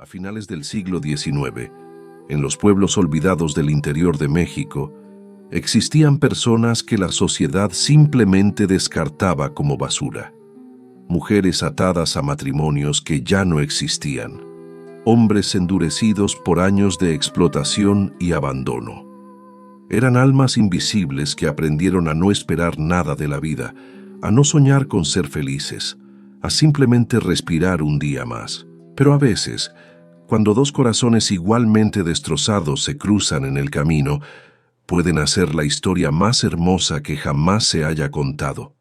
A finales del siglo XIX, en los pueblos olvidados del interior de México, existían personas que la sociedad simplemente descartaba como basura. Mujeres atadas a matrimonios que ya no existían. Hombres endurecidos por años de explotación y abandono. Eran almas invisibles que aprendieron a no esperar nada de la vida, a no soñar con ser felices, a simplemente respirar un día más. Pero a veces, cuando dos corazones igualmente destrozados se cruzan en el camino, pueden hacer la historia más hermosa que jamás se haya contado.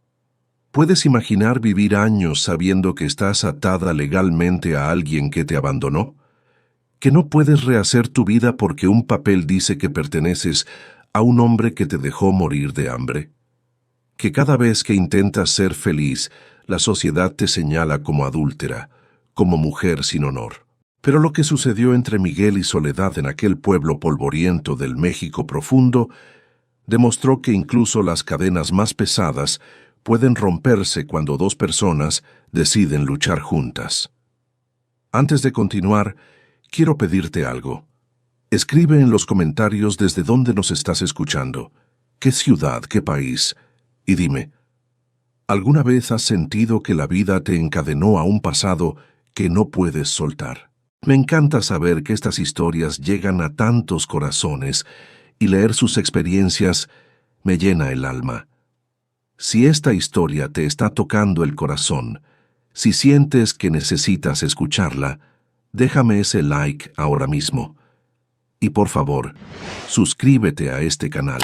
¿Puedes imaginar vivir años sabiendo que estás atada legalmente a alguien que te abandonó? ¿Que no puedes rehacer tu vida porque un papel dice que perteneces a un hombre que te dejó morir de hambre? ¿Que cada vez que intentas ser feliz, la sociedad te señala como adúltera, como mujer sin honor? Pero lo que sucedió entre Miguel y Soledad en aquel pueblo polvoriento del México profundo demostró que incluso las cadenas más pesadas pueden romperse cuando dos personas deciden luchar juntas. Antes de continuar, quiero pedirte algo. Escribe en los comentarios desde dónde nos estás escuchando, qué ciudad, qué país, y dime, ¿alguna vez has sentido que la vida te encadenó a un pasado que no puedes soltar? Me encanta saber que estas historias llegan a tantos corazones y leer sus experiencias me llena el alma. Si esta historia te está tocando el corazón, si sientes que necesitas escucharla, déjame ese like ahora mismo. Y por favor, suscríbete a este canal.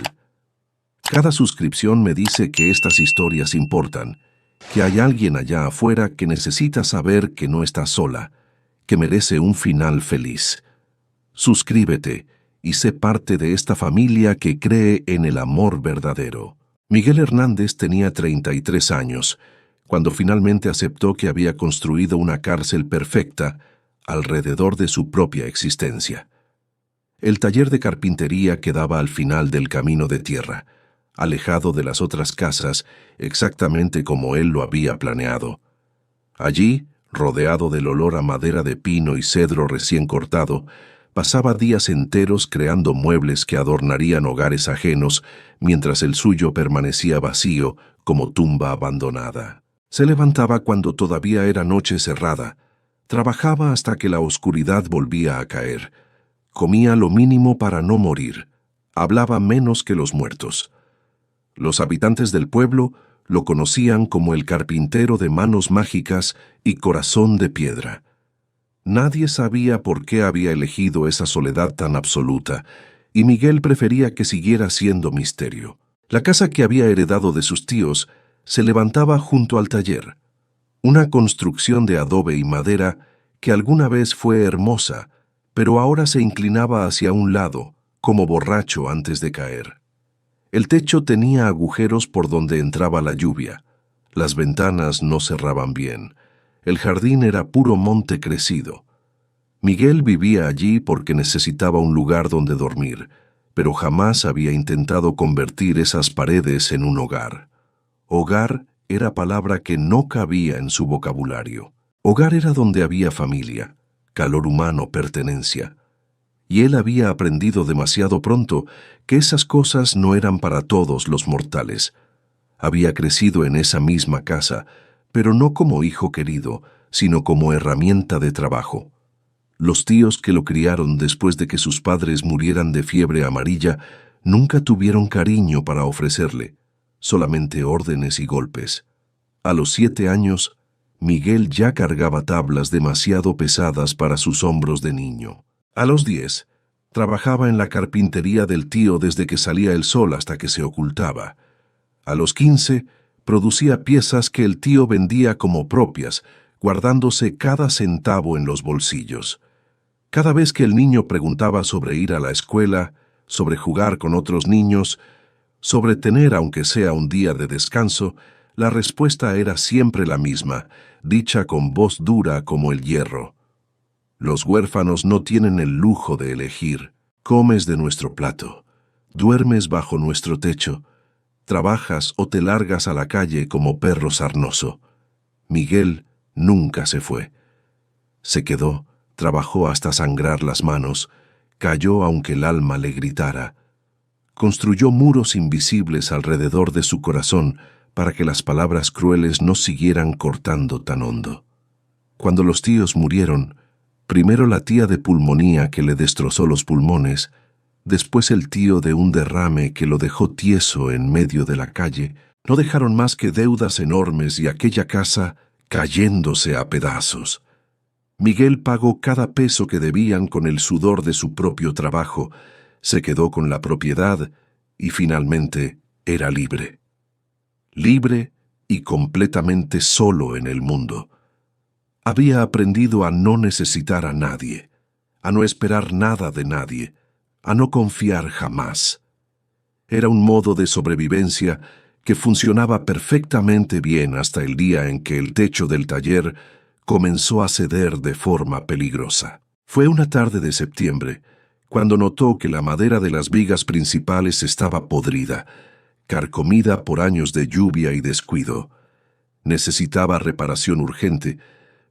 Cada suscripción me dice que estas historias importan, que hay alguien allá afuera que necesita saber que no está sola, que merece un final feliz. Suscríbete y sé parte de esta familia que cree en el amor verdadero. Miguel Hernández tenía 33 años, cuando finalmente aceptó que había construido una cárcel perfecta alrededor de su propia existencia. El taller de carpintería quedaba al final del camino de tierra, alejado de las otras casas, exactamente como él lo había planeado. Allí, rodeado del olor a madera de pino y cedro recién cortado, pasaba días enteros creando muebles que adornarían hogares ajenos, mientras el suyo permanecía vacío como tumba abandonada. Se levantaba cuando todavía era noche cerrada, trabajaba hasta que la oscuridad volvía a caer, comía lo mínimo para no morir, hablaba menos que los muertos. Los habitantes del pueblo lo conocían como el carpintero de manos mágicas y corazón de piedra. Nadie sabía por qué había elegido esa soledad tan absoluta, y Miguel prefería que siguiera siendo misterio. La casa que había heredado de sus tíos se levantaba junto al taller, una construcción de adobe y madera que alguna vez fue hermosa, pero ahora se inclinaba hacia un lado, como borracho antes de caer. El techo tenía agujeros por donde entraba la lluvia. Las ventanas no cerraban bien. El jardín era puro monte crecido. Miguel vivía allí porque necesitaba un lugar donde dormir, pero jamás había intentado convertir esas paredes en un hogar. Hogar era palabra que no cabía en su vocabulario. Hogar era donde había familia, calor humano, pertenencia. Y él había aprendido demasiado pronto que esas cosas no eran para todos los mortales. Había crecido en esa misma casa, pero no como hijo querido, sino como herramienta de trabajo. Los tíos que lo criaron después de que sus padres murieran de fiebre amarilla nunca tuvieron cariño para ofrecerle, solamente órdenes y golpes. A los 7 años, Miguel ya cargaba tablas demasiado pesadas para sus hombros de niño. A los 10, trabajaba en la carpintería del tío desde que salía el sol hasta que se ocultaba. A los 15, producía piezas que el tío vendía como propias, guardándose cada centavo en los bolsillos. Cada vez que el niño preguntaba sobre ir a la escuela, sobre jugar con otros niños, sobre tener aunque sea un día de descanso, la respuesta era siempre la misma, dicha con voz dura como el hierro. Los huérfanos no tienen el lujo de elegir. Comes de nuestro plato, duermes bajo nuestro techo, trabajas o te largas a la calle como perro sarnoso. Miguel nunca se fue. Se quedó, trabajó hasta sangrar las manos, cayó aunque el alma le gritara. Construyó muros invisibles alrededor de su corazón para que las palabras crueles no siguieran cortando tan hondo. Cuando los tíos murieron, primero la tía de pulmonía que le destrozó los pulmones, después el tío de un derrame que lo dejó tieso en medio de la calle, no dejaron más que deudas enormes y aquella casa cayéndose a pedazos. Miguel pagó cada peso que debían con el sudor de su propio trabajo, se quedó con la propiedad y finalmente era libre. Libre y completamente solo en el mundo. Había aprendido a no necesitar a nadie, a no esperar nada de nadie, a no confiar jamás. Era un modo de sobrevivencia que funcionaba perfectamente bien hasta el día en que el techo del taller comenzó a ceder de forma peligrosa. Fue una tarde de septiembre, cuando notó que la madera de las vigas principales estaba podrida, carcomida por años de lluvia y descuido. Necesitaba reparación urgente,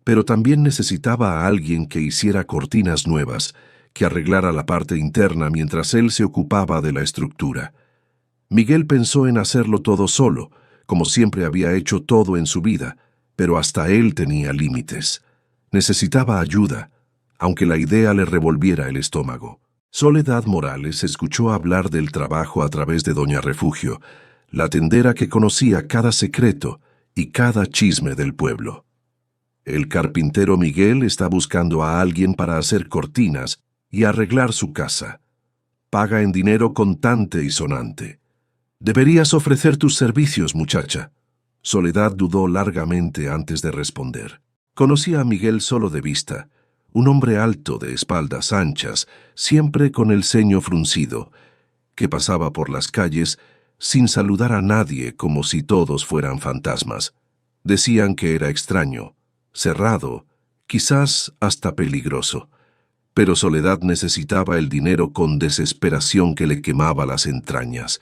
pero también necesitaba a alguien que hiciera cortinas nuevas, que arreglara la parte interna mientras él se ocupaba de la estructura. Miguel pensó en hacerlo todo solo, como siempre había hecho todo en su vida, pero hasta él tenía límites. Necesitaba ayuda, aunque la idea le revolviera el estómago. Soledad Morales escuchó hablar del trabajo a través de Doña Refugio, la tendera que conocía cada secreto y cada chisme del pueblo. El carpintero Miguel está buscando a alguien para hacer cortinas y arreglar su casa. Paga en dinero contante y sonante. Deberías ofrecer tus servicios, muchacha. Soledad dudó largamente antes de responder. Conocía a Miguel solo de vista, un hombre alto de espaldas anchas, siempre con el ceño fruncido, que pasaba por las calles sin saludar a nadie como si todos fueran fantasmas. Decían que era extraño, cerrado, quizás hasta peligroso. Pero Soledad necesitaba el dinero con desesperación que le quemaba las entrañas.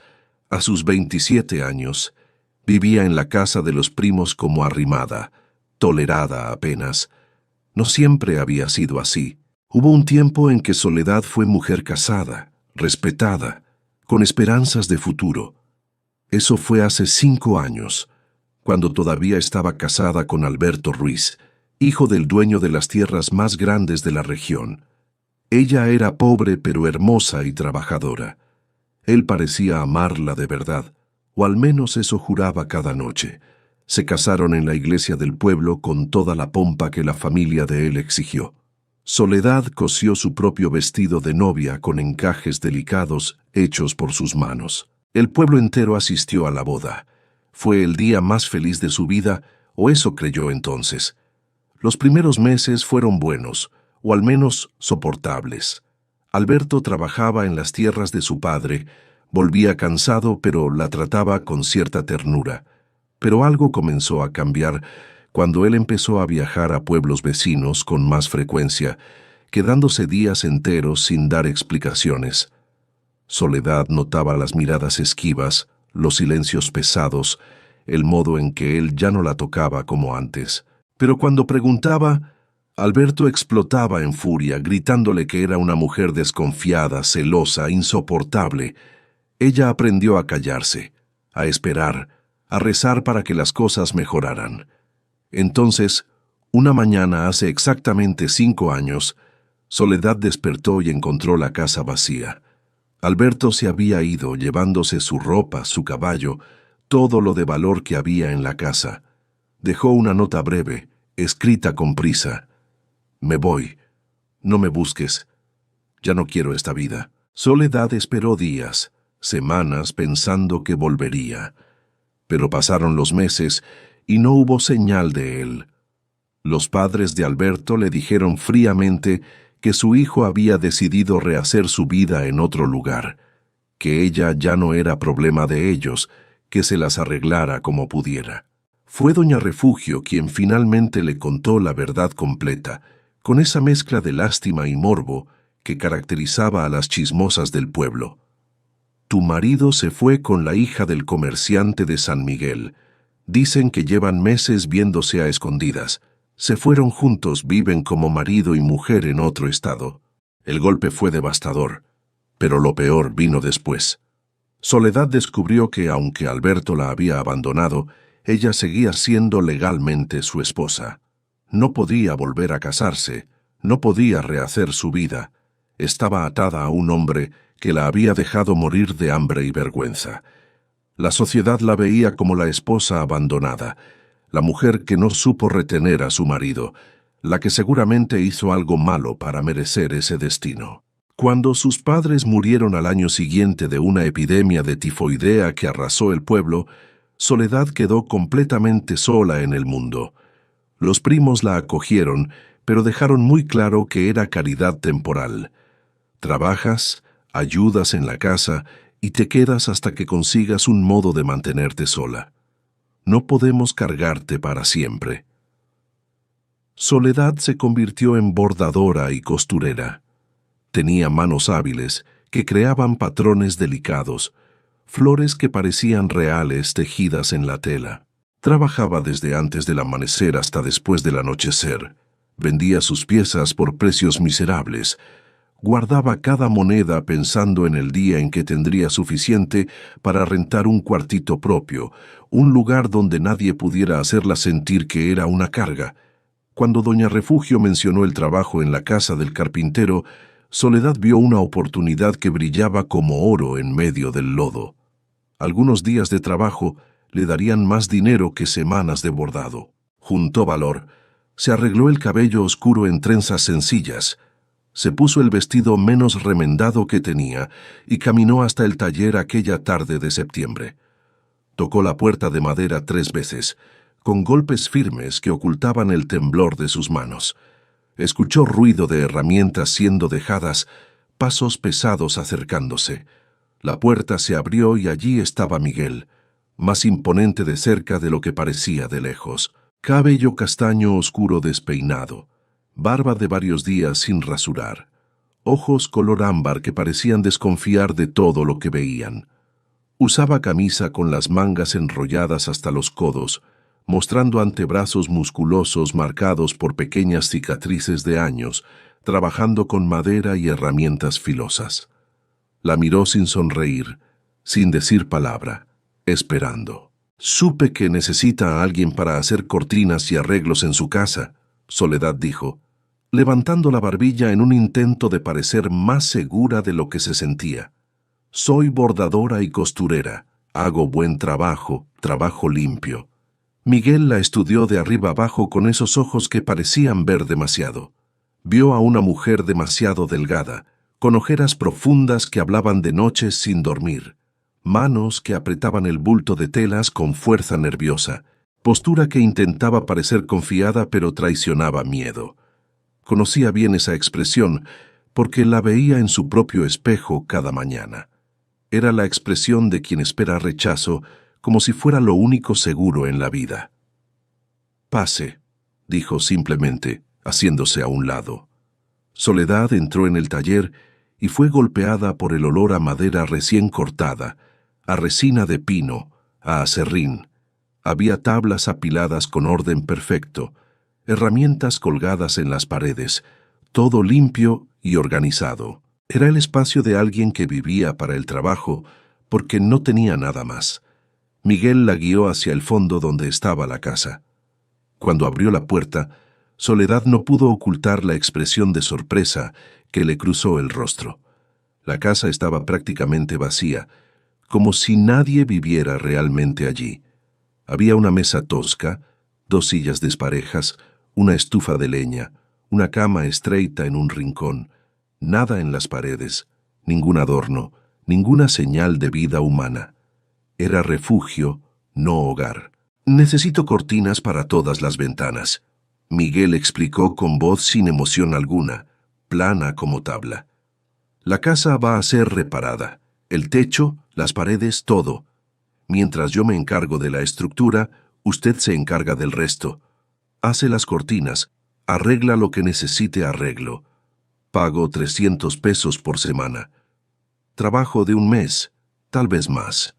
A sus 27 años, vivía en la casa de los primos como arrimada, tolerada apenas. No siempre había sido así. Hubo un tiempo en que Soledad fue mujer casada, respetada, con esperanzas de futuro. Eso fue hace 5 años, cuando todavía estaba casada con Alberto Ruiz, hijo del dueño de las tierras más grandes de la región. Ella era pobre pero hermosa y trabajadora. Él parecía amarla de verdad, o al menos eso juraba cada noche. Se casaron en la iglesia del pueblo con toda la pompa que la familia de él exigió. Soledad cosió su propio vestido de novia con encajes delicados hechos por sus manos. El pueblo entero asistió a la boda. Fue el día más feliz de su vida, o eso creyó entonces. Los primeros meses fueron buenos, o al menos soportables. Alberto trabajaba en las tierras de su padre, volvía cansado pero la trataba con cierta ternura. Pero algo comenzó a cambiar cuando él empezó a viajar a pueblos vecinos con más frecuencia, quedándose días enteros sin dar explicaciones. Soledad notaba las miradas esquivas, los silencios pesados, el modo en que él ya no la tocaba como antes. Pero cuando preguntaba, Alberto explotaba en furia, gritándole que era una mujer desconfiada, celosa, insoportable. Ella aprendió a callarse, a esperar, a rezar para que las cosas mejoraran. Entonces, una mañana hace exactamente 5 años, Soledad despertó y encontró la casa vacía. Alberto se había ido, llevándose su ropa, su caballo, todo lo de valor que había en la casa. Dejó una nota breve, escrita con prisa. Me voy. No me busques. Ya no quiero esta vida. Soledad esperó días, semanas pensando que volvería. Pero pasaron los meses y no hubo señal de él. Los padres de Alberto le dijeron fríamente que su hijo había decidido rehacer su vida en otro lugar, que ella ya no era problema de ellos, que se las arreglara como pudiera. Fue Doña Refugio quien finalmente le contó la verdad completa, con esa mezcla de lástima y morbo que caracterizaba a las chismosas del pueblo. Tu marido se fue con la hija del comerciante de San Miguel. Dicen que llevan meses viéndose a escondidas. Se fueron juntos, viven como marido y mujer en otro estado. El golpe fue devastador, pero lo peor vino después. Soledad descubrió que, aunque Alberto la había abandonado, ella seguía siendo legalmente su esposa. No podía volver a casarse, no podía rehacer su vida. Estaba atada a un hombre que la había dejado morir de hambre y vergüenza. La sociedad la veía como la esposa abandonada, la mujer que no supo retener a su marido, la que seguramente hizo algo malo para merecer ese destino. Cuando sus padres murieron al año siguiente de una epidemia de tifoidea que arrasó el pueblo, Soledad quedó completamente sola en el mundo. Los primos la acogieron, pero dejaron muy claro que era caridad temporal. Trabajas, ayudas en la casa y te quedas hasta que consigas un modo de mantenerte sola. No podemos cargarte para siempre. Soledad se convirtió en bordadora y costurera. Tenía manos hábiles que creaban patrones delicados, flores que parecían reales tejidas en la tela. Trabajaba desde antes del amanecer hasta después del anochecer. Vendía sus piezas por precios miserables. Guardaba cada moneda pensando en el día en que tendría suficiente para rentar un cuartito propio, un lugar donde nadie pudiera hacerla sentir que era una carga. Cuando doña Refugio mencionó el trabajo en la casa del carpintero, Soledad vio una oportunidad que brillaba como oro en medio del lodo. Algunos días de trabajo le darían más dinero que semanas de bordado. Juntó valor, se arregló el cabello oscuro en trenzas sencillas, se puso el vestido menos remendado que tenía y caminó hasta el taller aquella tarde de septiembre. Tocó la puerta de madera 3 veces, con golpes firmes que ocultaban el temblor de sus manos. Escuchó ruido de herramientas siendo dejadas, pasos pesados acercándose. La puerta se abrió y allí estaba Miguel, más imponente de cerca de lo que parecía de lejos. Cabello castaño oscuro despeinado, barba de varios días sin rasurar, ojos color ámbar que parecían desconfiar de todo lo que veían. Usaba camisa con las mangas enrolladas hasta los codos, mostrando antebrazos musculosos marcados por pequeñas cicatrices de años, trabajando con madera y herramientas filosas. La miró sin sonreír, sin decir palabra, esperando. «Supe que necesita a alguien para hacer cortinas y arreglos en su casa», Soledad dijo, levantando la barbilla en un intento de parecer más segura de lo que se sentía. «Soy bordadora y costurera. Hago buen trabajo, trabajo limpio». Miguel la estudió de arriba abajo con esos ojos que parecían ver demasiado. Vio a una mujer demasiado delgada, con ojeras profundas que hablaban de noches sin dormir, manos que apretaban el bulto de telas con fuerza nerviosa, postura que intentaba parecer confiada pero traicionaba miedo. Conocía bien esa expresión porque la veía en su propio espejo cada mañana. Era la expresión de quien espera rechazo como si fuera lo único seguro en la vida. «Pase», dijo simplemente, haciéndose a un lado. Soledad entró en el taller y fue golpeada por el olor a madera recién cortada, a resina de pino, a aserrín. Había tablas apiladas con orden perfecto, herramientas colgadas en las paredes, todo limpio y organizado. Era el espacio de alguien que vivía para el trabajo porque no tenía nada más. Miguel la guió hacia el fondo donde estaba la casa. Cuando abrió la puerta, Soledad no pudo ocultar la expresión de sorpresa que le cruzó el rostro. La casa estaba prácticamente vacía, como si nadie viviera realmente allí. Había una mesa tosca, 2 sillas desparejas, una estufa de leña, una cama estreita en un rincón, nada en las paredes, ningún adorno, ninguna señal de vida humana. Era refugio, no hogar. «Necesito cortinas para todas las ventanas», Miguel explicó con voz sin emoción alguna, plana como tabla. «La casa va a ser reparada, el techo, las paredes, todo. Mientras yo me encargo de la estructura, usted se encarga del resto. Hace las cortinas, arregla lo que necesite arreglo. Pago 300 pesos por semana. Trabajo de un mes, tal vez más».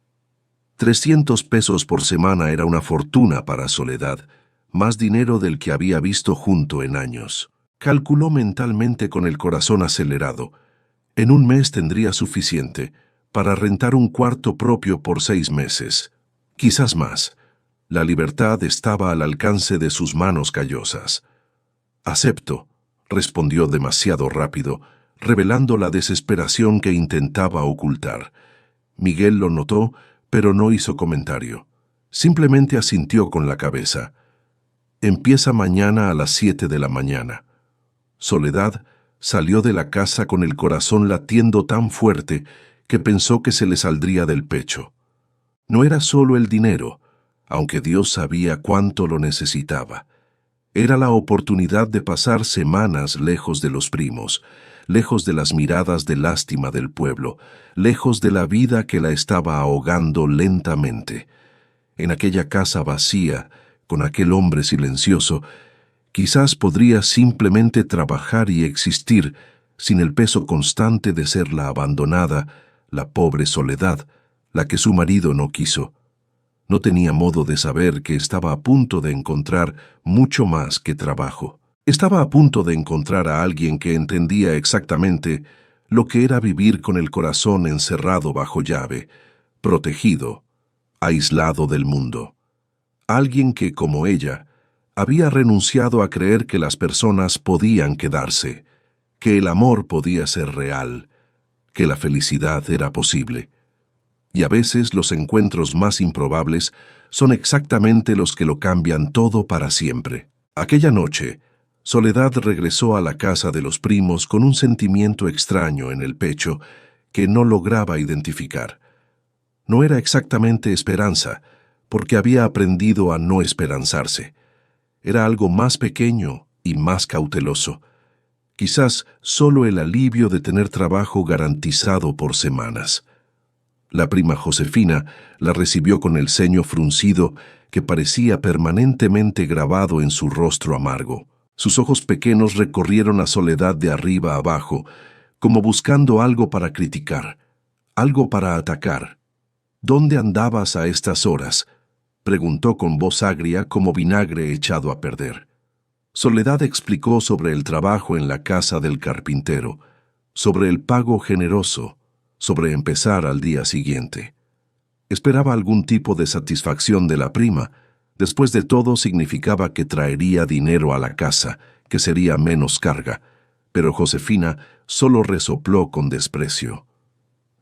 300 pesos por semana era una fortuna para Soledad, más dinero del que había visto junto en años. Calculó mentalmente con el corazón acelerado. En un mes tendría suficiente para rentar un cuarto propio por 6 meses. Quizás más. La libertad estaba al alcance de sus manos callosas. «Acepto», respondió demasiado rápido, revelando la desesperación que intentaba ocultar. Miguel lo notó, pero no hizo comentario. Simplemente asintió con la cabeza. «Empieza mañana a las 7 de la mañana». Soledad salió de la casa con el corazón latiendo tan fuerte que pensó que se le saldría del pecho. No era solo el dinero, aunque Dios sabía cuánto lo necesitaba. Era la oportunidad de pasar semanas lejos de los primos, lejos de las miradas de lástima del pueblo, lejos de la vida que la estaba ahogando lentamente. En aquella casa vacía, con aquel hombre silencioso, quizás podría simplemente trabajar y existir sin el peso constante de ser la abandonada, la pobre Soledad, la que su marido no quiso. No tenía modo de saber que estaba a punto de encontrar mucho más que trabajo. Estaba a punto de encontrar a alguien que entendía exactamente lo que era vivir con el corazón encerrado bajo llave, protegido, aislado del mundo. Alguien que, como ella, había renunciado a creer que las personas podían quedarse, que el amor podía ser real, que la felicidad era posible. Y a veces los encuentros más improbables son exactamente los que lo cambian todo para siempre. Aquella noche, Soledad regresó a la casa de los primos con un sentimiento extraño en el pecho que no lograba identificar. No era exactamente esperanza, porque había aprendido a no esperanzarse. Era algo más pequeño y más cauteloso. Quizás solo el alivio de tener trabajo garantizado por semanas. La prima Josefina la recibió con el ceño fruncido que parecía permanentemente grabado en su rostro amargo. Sus ojos pequeños recorrieron a Soledad de arriba a abajo, como buscando algo para criticar, algo para atacar. «¿Dónde andabas a estas horas?», preguntó con voz agria como vinagre echado a perder. Soledad explicó sobre el trabajo en la casa del carpintero, sobre el pago generoso, sobre empezar al día siguiente. Esperaba algún tipo de satisfacción de la prima. Después de todo, significaba que traería dinero a la casa, que sería menos carga, pero Josefina solo resopló con desprecio.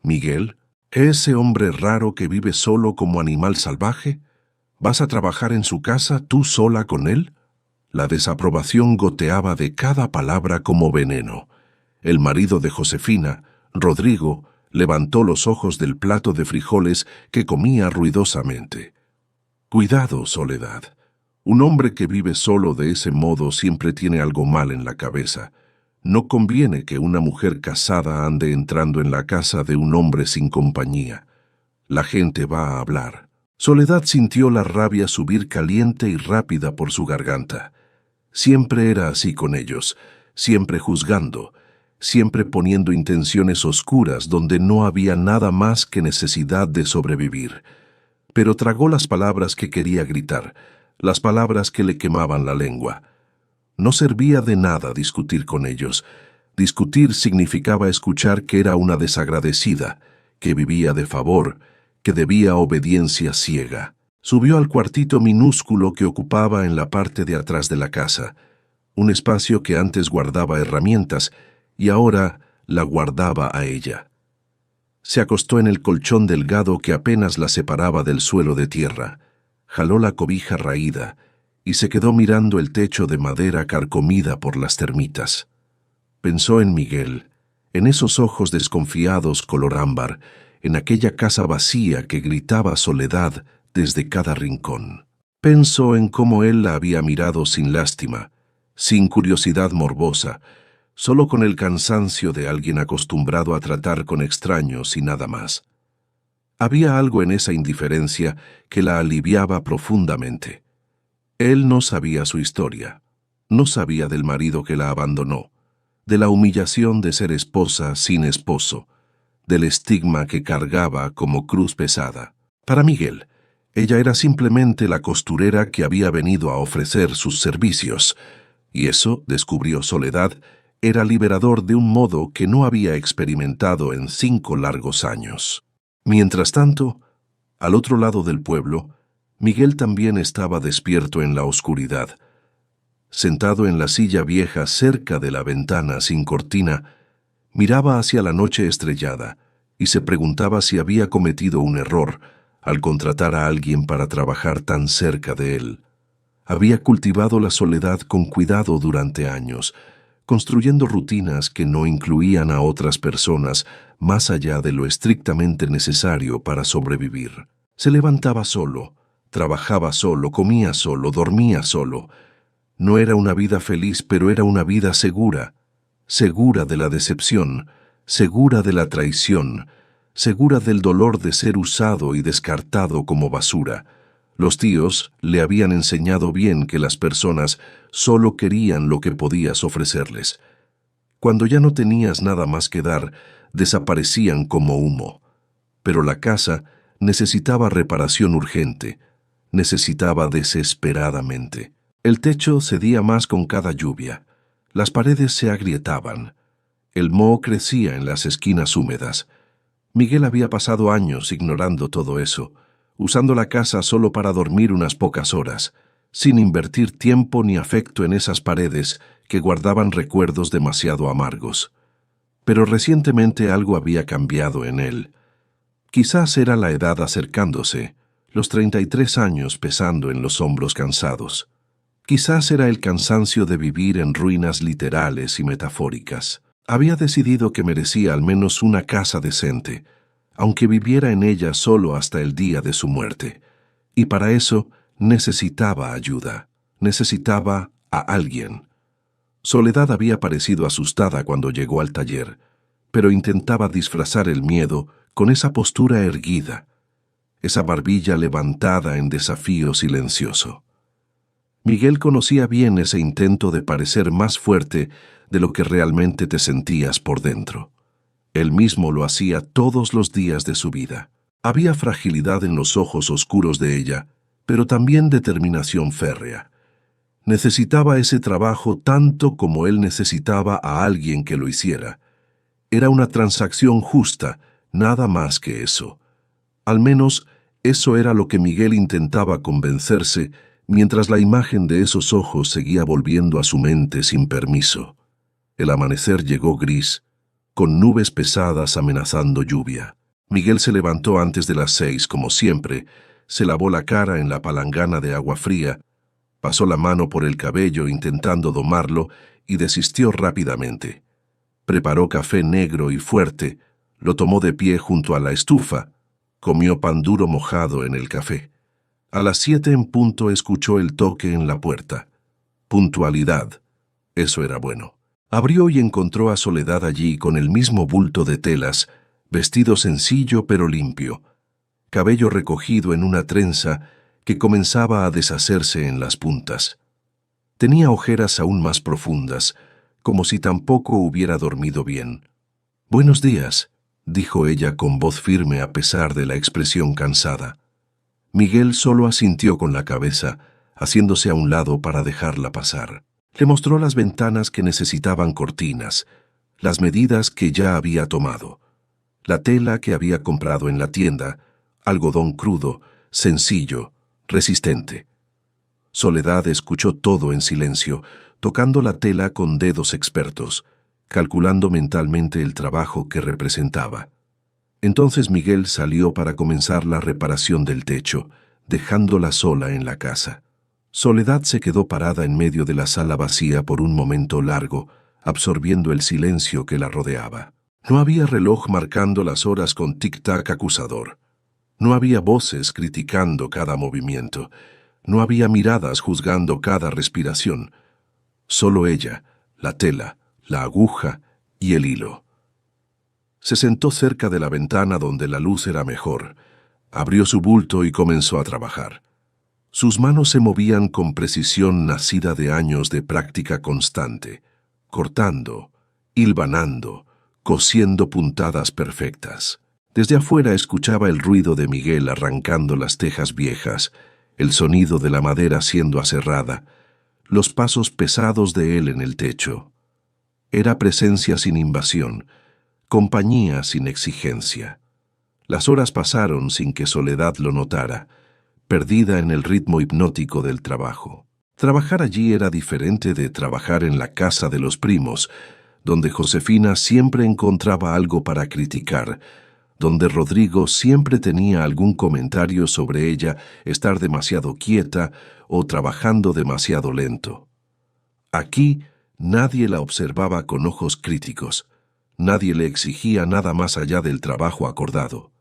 «¿Miguel? ¿Ese hombre raro que vive solo como animal salvaje? ¿Vas a trabajar en su casa tú sola con él?» La desaprobación goteaba de cada palabra como veneno. El marido de Josefina, Rodrigo, levantó los ojos del plato de frijoles que comía ruidosamente. «Cuidado, Soledad. Un hombre que vive solo de ese modo siempre tiene algo mal en la cabeza. No conviene que una mujer casada ande entrando en la casa de un hombre sin compañía. La gente va a hablar». Soledad sintió la rabia subir caliente y rápida por su garganta. Siempre era así con ellos, siempre juzgando, siempre poniendo intenciones oscuras donde no había nada más que necesidad de sobrevivir. Pero tragó las palabras que quería gritar, las palabras que le quemaban la lengua. No servía de nada discutir con ellos. Discutir significaba escuchar que era una desagradecida, que vivía de favor, que debía obediencia ciega. Subió al cuartito minúsculo que ocupaba en la parte de atrás de la casa, un espacio que antes guardaba herramientas y ahora la guardaba a ella. Se acostó en el colchón delgado que apenas la separaba del suelo de tierra, jaló la cobija raída y se quedó mirando el techo de madera carcomida por las termitas. Pensó en Miguel, en esos ojos desconfiados color ámbar, en aquella casa vacía que gritaba soledad desde cada rincón. Pensó en cómo él la había mirado sin lástima, sin curiosidad morbosa, solo con el cansancio de alguien acostumbrado a tratar con extraños y nada más. Había algo en esa indiferencia que la aliviaba profundamente. Él no sabía su historia, no sabía del marido que la abandonó, de la humillación de ser esposa sin esposo, del estigma que cargaba como cruz pesada. Para Miguel, Ella era simplemente la costurera que había venido a ofrecer sus servicios, y eso, descubrió Soledad, era liberador de un modo que no había experimentado en 5 largos años. Mientras tanto, al otro lado del pueblo, Miguel también estaba despierto en la oscuridad. Sentado en la silla vieja cerca de la ventana sin cortina, miraba hacia la noche estrellada y se preguntaba si había cometido un error al contratar a alguien para trabajar tan cerca de él. Había cultivado la soledad con cuidado durante años, construyendo rutinas que no incluían a otras personas más allá de lo estrictamente necesario para sobrevivir. Se levantaba solo, trabajaba solo, comía solo, dormía solo. No era una vida feliz, pero era una vida segura, segura de la decepción, segura de la traición, segura del dolor de ser usado y descartado como basura. Los tíos le habían enseñado bien que las personas solo querían lo que podías ofrecerles. Cuando ya no tenías nada más que dar, desaparecían como humo. Pero la casa necesitaba reparación urgente, necesitaba desesperadamente. El techo cedía más con cada lluvia, las paredes se agrietaban, el moho crecía en las esquinas húmedas. Miguel había pasado años ignorando todo eso, usando la casa solo para dormir unas pocas horas, sin invertir tiempo ni afecto en esas paredes que guardaban recuerdos demasiado amargos. Pero recientemente algo había cambiado en él. Quizás era la edad acercándose, los 33 años pesando en los hombros cansados. Quizás era el cansancio de vivir en ruinas literales y metafóricas. Había decidido que merecía al menos una casa decente, aunque viviera en ella solo hasta el día de su muerte. Y para eso necesitaba ayuda, necesitaba a alguien. Soledad había parecido asustada cuando llegó al taller, pero intentaba disfrazar el miedo con esa postura erguida, esa barbilla levantada en desafío silencioso. Miguel conocía bien ese intento de parecer más fuerte de lo que realmente te sentías por dentro. Él mismo lo hacía todos los días de su vida. Había fragilidad en los ojos oscuros de ella, pero también determinación férrea. Necesitaba ese trabajo tanto como él necesitaba a alguien que lo hiciera. Era una transacción justa, nada más que eso. Al menos eso era lo que Miguel intentaba convencerse mientras la imagen de esos ojos seguía volviendo a su mente sin permiso. El amanecer llegó gris, con nubes pesadas amenazando lluvia. Miguel se levantó antes de las 6, como siempre, se lavó la cara en la palangana de agua fría, pasó la mano por el cabello intentando domarlo y desistió rápidamente. Preparó café negro y fuerte, lo tomó de pie junto a la estufa, comió pan duro mojado en el café. A las 7 en punto escuchó el toque en la puerta. Puntualidad. Eso era bueno. Abrió y encontró a Soledad allí con el mismo bulto de telas, vestido sencillo pero limpio, cabello recogido en una trenza que comenzaba a deshacerse en las puntas. Tenía ojeras aún más profundas, como si tampoco hubiera dormido bien. «Buenos días», dijo ella con voz firme a pesar de la expresión cansada. Miguel solo asintió con la cabeza, haciéndose a un lado para dejarla pasar. Le mostró las ventanas que necesitaban cortinas, las medidas que ya había tomado, la tela que había comprado en la tienda, algodón crudo, sencillo, resistente. Soledad escuchó todo en silencio, tocando la tela con dedos expertos, calculando mentalmente el trabajo que representaba. Entonces Miguel salió para comenzar la reparación del techo, dejándola sola en la casa. Soledad se quedó parada en medio de la sala vacía por un momento largo, absorbiendo el silencio que la rodeaba. No había reloj marcando las horas con tic-tac acusador. No había voces criticando cada movimiento. No había miradas juzgando cada respiración. Solo ella, la tela, la aguja y el hilo. Se sentó cerca de la ventana donde la luz era mejor. Abrió su bulto y comenzó a trabajar. Sus manos se movían con precisión nacida de años de práctica constante, cortando, hilvanando, cosiendo puntadas perfectas. Desde afuera escuchaba el ruido de Miguel arrancando las tejas viejas, el sonido de la madera siendo aserrada, los pasos pesados de él en el techo. Era presencia sin invasión, compañía sin exigencia. Las horas pasaron sin que Soledad lo notara, perdida en el ritmo hipnótico del trabajo. Trabajar allí era diferente de trabajar en la casa de los primos, donde Josefina siempre encontraba algo para criticar, donde Rodrigo siempre tenía algún comentario sobre ella estar demasiado quieta o trabajando demasiado lento. Aquí nadie la observaba con ojos críticos, nadie le exigía nada más allá del trabajo acordado.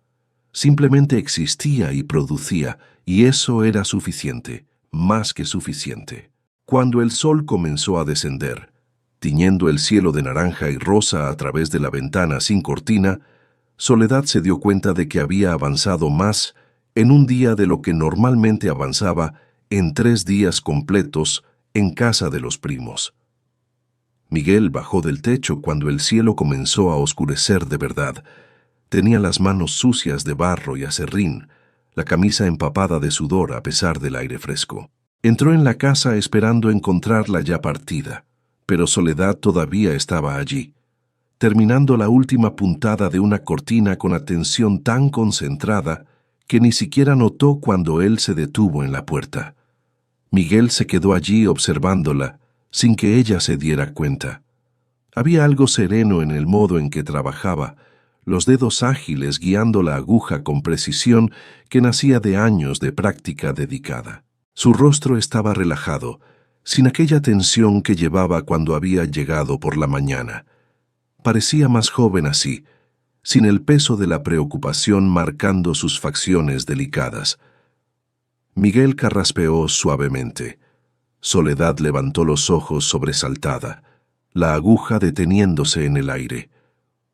Simplemente existía y producía, y eso era suficiente, más que suficiente. Cuando el sol comenzó a descender, tiñendo el cielo de naranja y rosa a través de la ventana sin cortina, Soledad se dio cuenta de que había avanzado más en un día de lo que normalmente avanzaba en 3 días completos en casa de los primos. Miguel bajó del techo cuando el cielo comenzó a oscurecer de verdad. Tenía las manos sucias de barro y aserrín, la camisa empapada de sudor a pesar del aire fresco. Entró en la casa esperando encontrarla ya partida, pero Soledad todavía estaba allí, terminando la última puntada de una cortina con atención tan concentrada que ni siquiera notó cuando él se detuvo en la puerta. Miguel se quedó allí observándola, sin que ella se diera cuenta. Había algo sereno en el modo en que trabajaba, los dedos ágiles guiando la aguja con precisión que nacía de años de práctica dedicada. Su rostro estaba relajado, sin aquella tensión que llevaba cuando había llegado por la mañana. Parecía más joven así, sin el peso de la preocupación marcando sus facciones delicadas. Miguel carraspeó suavemente. Soledad levantó los ojos sobresaltada, la aguja deteniéndose en el aire.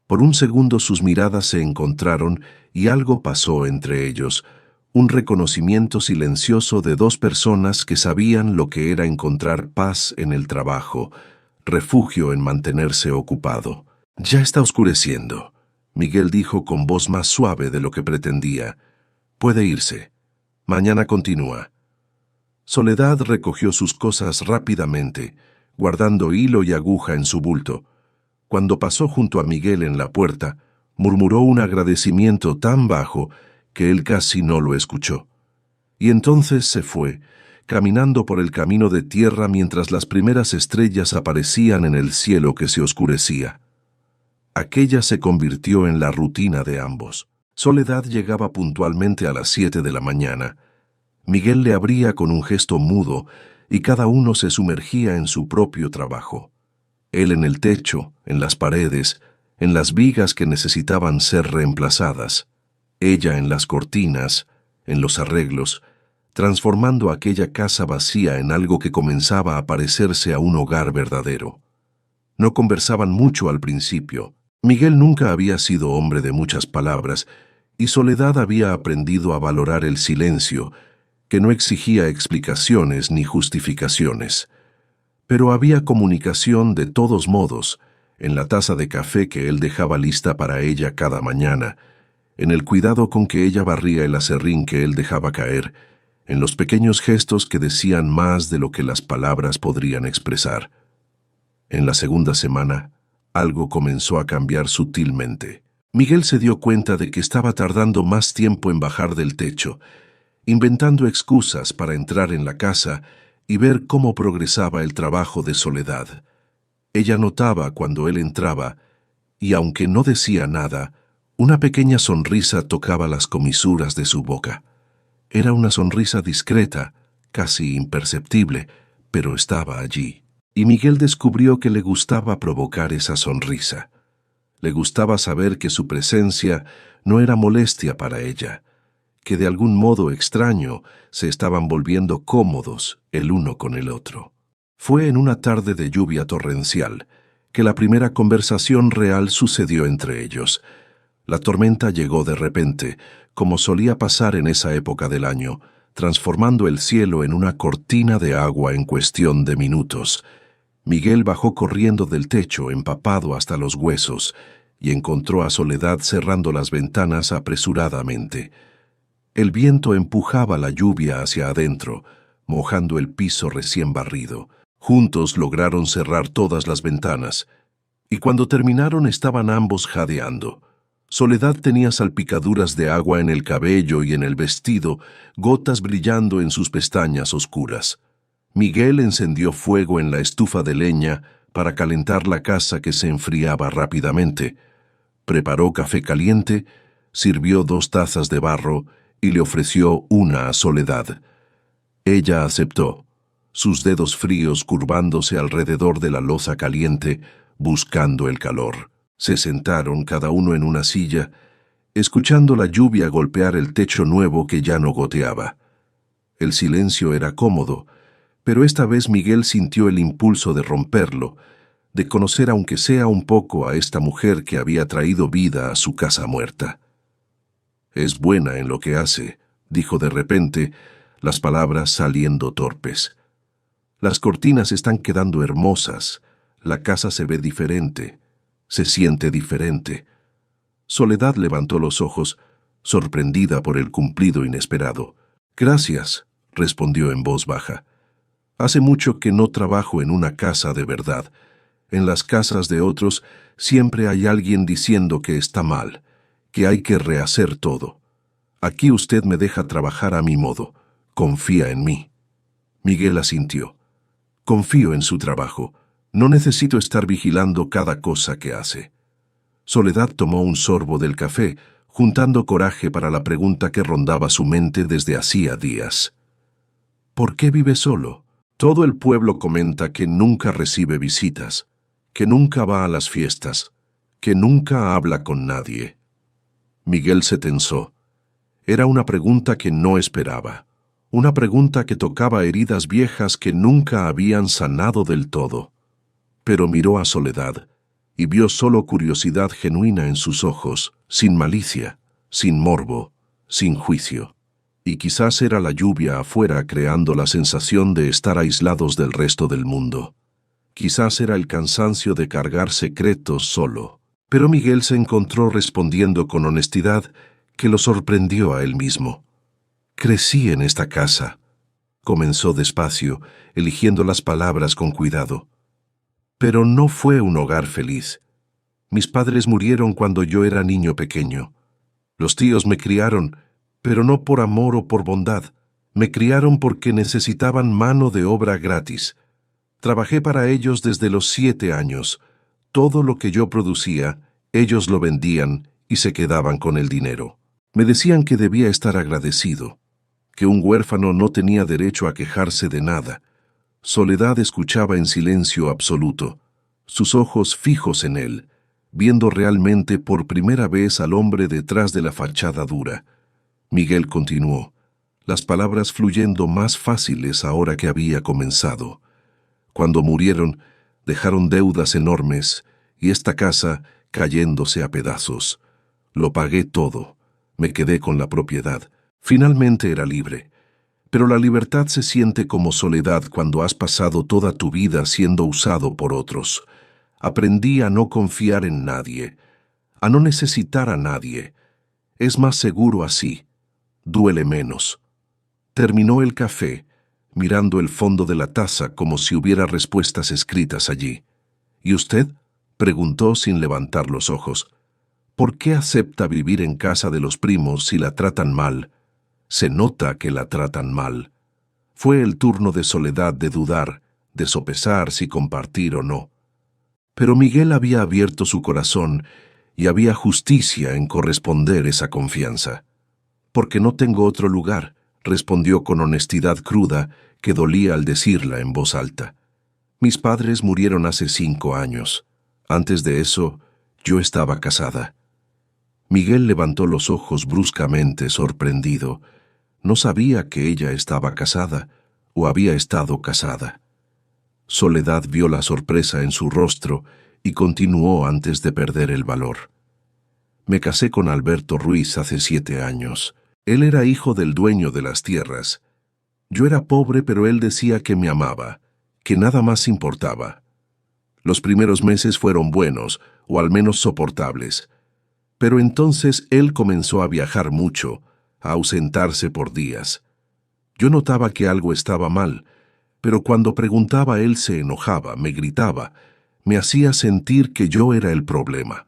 Por un segundo sus miradas se encontraron y algo pasó entre ellos, un reconocimiento silencioso de 2 personas que sabían lo que era encontrar paz en el trabajo, refugio en mantenerse ocupado. «Ya está oscureciendo», Miguel dijo con voz más suave de lo que pretendía. «Puede irse. Mañana continúa». Soledad recogió sus cosas rápidamente, guardando hilo y aguja en su bulto. Cuando pasó junto a Miguel en la puerta, murmuró un agradecimiento tan bajo que él casi no lo escuchó. Y entonces se fue, caminando por el camino de tierra mientras las primeras estrellas aparecían en el cielo que se oscurecía. Aquella se convirtió en la rutina de ambos. Soledad llegaba puntualmente a las 7 de la mañana. Miguel le abría con un gesto mudo y cada uno se sumergía en su propio trabajo. Él en el techo, en las paredes, en las vigas que necesitaban ser reemplazadas. Ella en las cortinas, en los arreglos, transformando aquella casa vacía en algo que comenzaba a parecerse a un hogar verdadero. No conversaban mucho al principio. Miguel nunca había sido hombre de muchas palabras, y Soledad había aprendido a valorar el silencio, que no exigía explicaciones ni justificaciones. Pero había comunicación de todos modos, en la taza de café que él dejaba lista para ella cada mañana, en el cuidado con que ella barría el aserrín que él dejaba caer, en los pequeños gestos que decían más de lo que las palabras podrían expresar. En la segunda semana, algo comenzó a cambiar sutilmente. Miguel se dio cuenta de que estaba tardando más tiempo en bajar del techo, inventando excusas para entrar en la casa y ver cómo progresaba el trabajo de Soledad. Ella notaba cuando él entraba, y aunque no decía nada, una pequeña sonrisa tocaba las comisuras de su boca. Era una sonrisa discreta, casi imperceptible, pero estaba allí. Y Miguel descubrió que le gustaba provocar esa sonrisa. Le gustaba saber que su presencia no era molestia para ella, que de algún modo extraño se estaban volviendo cómodos el uno con el otro. Fue en una tarde de lluvia torrencial que la primera conversación real sucedió entre ellos. La tormenta llegó de repente, como solía pasar en esa época del año, transformando el cielo en una cortina de agua en cuestión de minutos. Miguel bajó corriendo del techo, empapado hasta los huesos, y encontró a Soledad cerrando las ventanas apresuradamente. El viento empujaba la lluvia hacia adentro, mojando el piso recién barrido. Juntos lograron cerrar todas las ventanas, y cuando terminaron estaban ambos jadeando. Soledad tenía salpicaduras de agua en el cabello y en el vestido, gotas brillando en sus pestañas oscuras. Miguel encendió fuego en la estufa de leña para calentar la casa que se enfriaba rápidamente. Preparó café caliente, sirvió 2 tazas de barro y le ofreció una a Soledad. Ella aceptó, sus dedos fríos curvándose alrededor de la loza caliente, buscando el calor. Se sentaron cada uno en una silla, escuchando la lluvia golpear el techo nuevo que ya no goteaba. El silencio era cómodo, pero esta vez Miguel sintió el impulso de romperlo, de conocer aunque sea un poco a esta mujer que había traído vida a su casa muerta. «Es buena en lo que hace», dijo de repente, las palabras saliendo torpes. «Las cortinas están quedando hermosas, la casa se ve diferente, se siente diferente». Soledad levantó los ojos, sorprendida por el cumplido inesperado. «Gracias», respondió en voz baja. «Hace mucho que no trabajo en una casa de verdad. En las casas de otros siempre hay alguien diciendo que está mal, que hay que rehacer todo. Aquí usted me deja trabajar a mi modo. Confía en mí». Miguel asintió. «Confío en su trabajo. No necesito estar vigilando cada cosa que hace». Soledad tomó un sorbo del café, juntando coraje para la pregunta que rondaba su mente desde hacía días. «¿Por qué vive solo? Todo el pueblo comenta que nunca recibe visitas, que nunca va a las fiestas, que nunca habla con nadie». Miguel se tensó. Era una pregunta que no esperaba, una pregunta que tocaba heridas viejas que nunca habían sanado del todo. Pero miró a Soledad y vio solo curiosidad genuina en sus ojos, sin malicia, sin morbo, sin juicio. Y quizás era la lluvia afuera creando la sensación de estar aislados del resto del mundo. Quizás era el cansancio de cargar secretos solo. Pero Miguel se encontró respondiendo con honestidad que lo sorprendió a él mismo. «Crecí en esta casa», comenzó despacio, eligiendo las palabras con cuidado. «Pero no fue un hogar feliz. Mis padres murieron cuando yo era niño pequeño. Los tíos me criaron, pero no por amor o por bondad. Me criaron porque necesitaban mano de obra gratis. Trabajé para ellos desde los 7 años. Todo lo que yo producía, ellos lo vendían y se quedaban con el dinero. Me decían que debía estar agradecido, que un huérfano no tenía derecho a quejarse de nada». Soledad escuchaba en silencio absoluto, sus ojos fijos en él, viendo realmente por primera vez al hombre detrás de la fachada dura. Miguel continuó, las palabras fluyendo más fáciles ahora que había comenzado. «Cuando murieron, dejaron deudas enormes y esta casa cayéndose a pedazos. Lo pagué todo, me quedé con la propiedad. Finalmente era libre. Pero la libertad se siente como soledad cuando has pasado toda tu vida siendo usado por otros. Aprendí a no confiar en nadie, a no necesitar a nadie. Es más seguro así. Duele menos». Terminó el café, mirando el fondo de la taza como si hubiera respuestas escritas allí. «¿Y usted?», preguntó sin levantar los ojos. «¿Por qué acepta vivir en casa de los primos si la tratan mal? Se nota que la tratan mal». Fue el turno de Soledad de dudar, de sopesar si compartir o no. Pero Miguel había abierto su corazón y había justicia en corresponder esa confianza. «Porque no tengo otro lugar», respondió con honestidad cruda que dolía al decirla en voz alta. «Mis padres murieron hace 5 años. Antes de eso, yo estaba casada». Miguel levantó los ojos bruscamente, sorprendido. No sabía que ella estaba casada o había estado casada. Soledad vio la sorpresa en su rostro y continuó antes de perder el valor. «Me casé con Alberto Ruiz hace 7 años. Él era hijo del dueño de las tierras. Yo era pobre, pero él decía que me amaba, que nada más importaba. Los primeros meses fueron buenos, o al menos soportables. Pero entonces él comenzó a viajar mucho, a ausentarse por días. Yo notaba que algo estaba mal, pero cuando preguntaba él se enojaba, me gritaba, me hacía sentir que yo era el problema.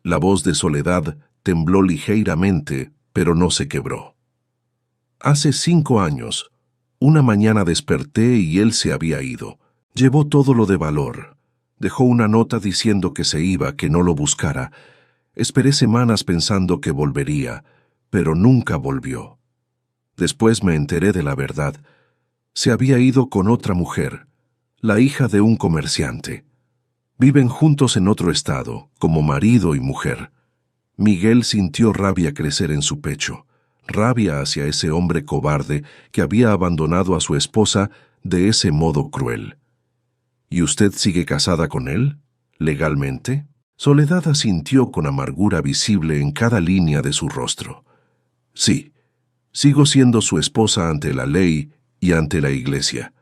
La voz de Soledad tembló ligeramente, pero no se quebró. Hace 5 años, una mañana desperté y él se había ido. Llevó todo lo de valor. Dejó una nota diciendo que se iba, que no lo buscara. Esperé semanas pensando que volvería, pero nunca volvió. Después me enteré de la verdad. Se había ido con otra mujer, la hija de un comerciante. Viven juntos en otro estado, como marido y mujer. Miguel sintió rabia crecer en su pecho, rabia hacia ese hombre cobarde que había abandonado a su esposa de ese modo cruel. ¿Y usted sigue casada con él? ¿Legalmente? Soledad asintió con amargura visible en cada línea de su rostro. Sí, sigo siendo su esposa ante la ley y ante la iglesia.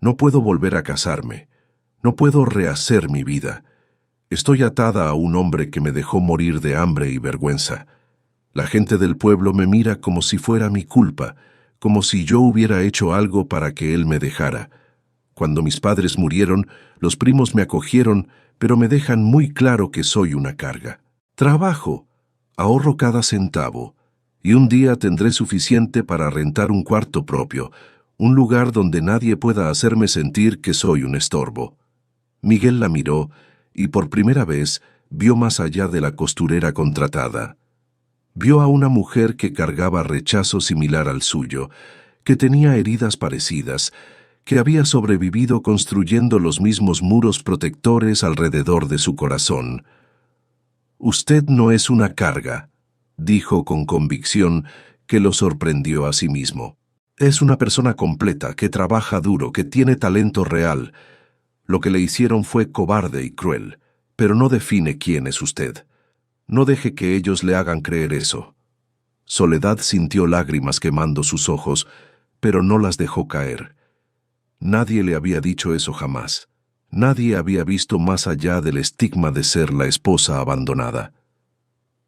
No puedo volver a casarme. No puedo rehacer mi vida. Estoy atada a un hombre que me dejó morir de hambre y vergüenza. La gente del pueblo me mira como si fuera mi culpa, como si yo hubiera hecho algo para que él me dejara. Cuando mis padres murieron, los primos me acogieron, pero me dejan muy claro que soy una carga. Trabajo, ahorro cada centavo, y un día tendré suficiente para rentar un cuarto propio, un lugar donde nadie pueda hacerme sentir que soy un estorbo. Miguel la miró y por primera vez vio más allá de la costurera contratada. Vio a una mujer que cargaba rechazo similar al suyo, que tenía heridas parecidas, que había sobrevivido construyendo los mismos muros protectores alrededor de su corazón. «Usted no es una carga», dijo con convicción que lo sorprendió a sí mismo. «Es una persona completa, que trabaja duro, que tiene talento real. Lo que le hicieron fue cobarde y cruel, pero no define quién es usted. No deje que ellos le hagan creer eso». Soledad sintió lágrimas quemando sus ojos, pero no las dejó caer. Nadie le había dicho eso jamás. Nadie había visto más allá del estigma de ser la esposa abandonada.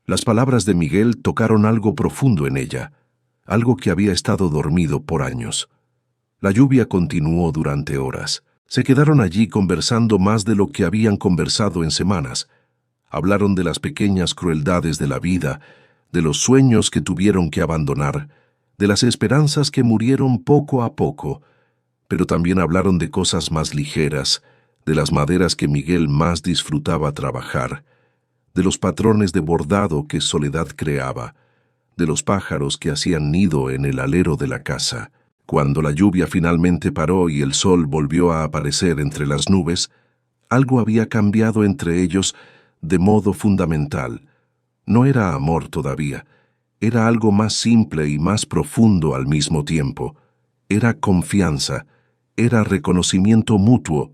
Las palabras de Miguel tocaron algo profundo en ella, algo que había estado dormido por años. La lluvia continuó durante horas. Se quedaron allí conversando más de lo que habían conversado en semanas. Hablaron de las pequeñas crueldades de la vida, de los sueños que tuvieron que abandonar, de las esperanzas que murieron poco a poco, pero también hablaron de cosas más ligeras, de las maderas que Miguel más disfrutaba trabajar, de los patrones de bordado que Soledad creaba, de los pájaros que hacían nido en el alero de la casa. Cuando la lluvia finalmente paró y el sol volvió a aparecer entre las nubes, algo había cambiado entre ellos de modo fundamental. No era amor todavía, era algo más simple y más profundo al mismo tiempo. Era confianza, era reconocimiento mutuo,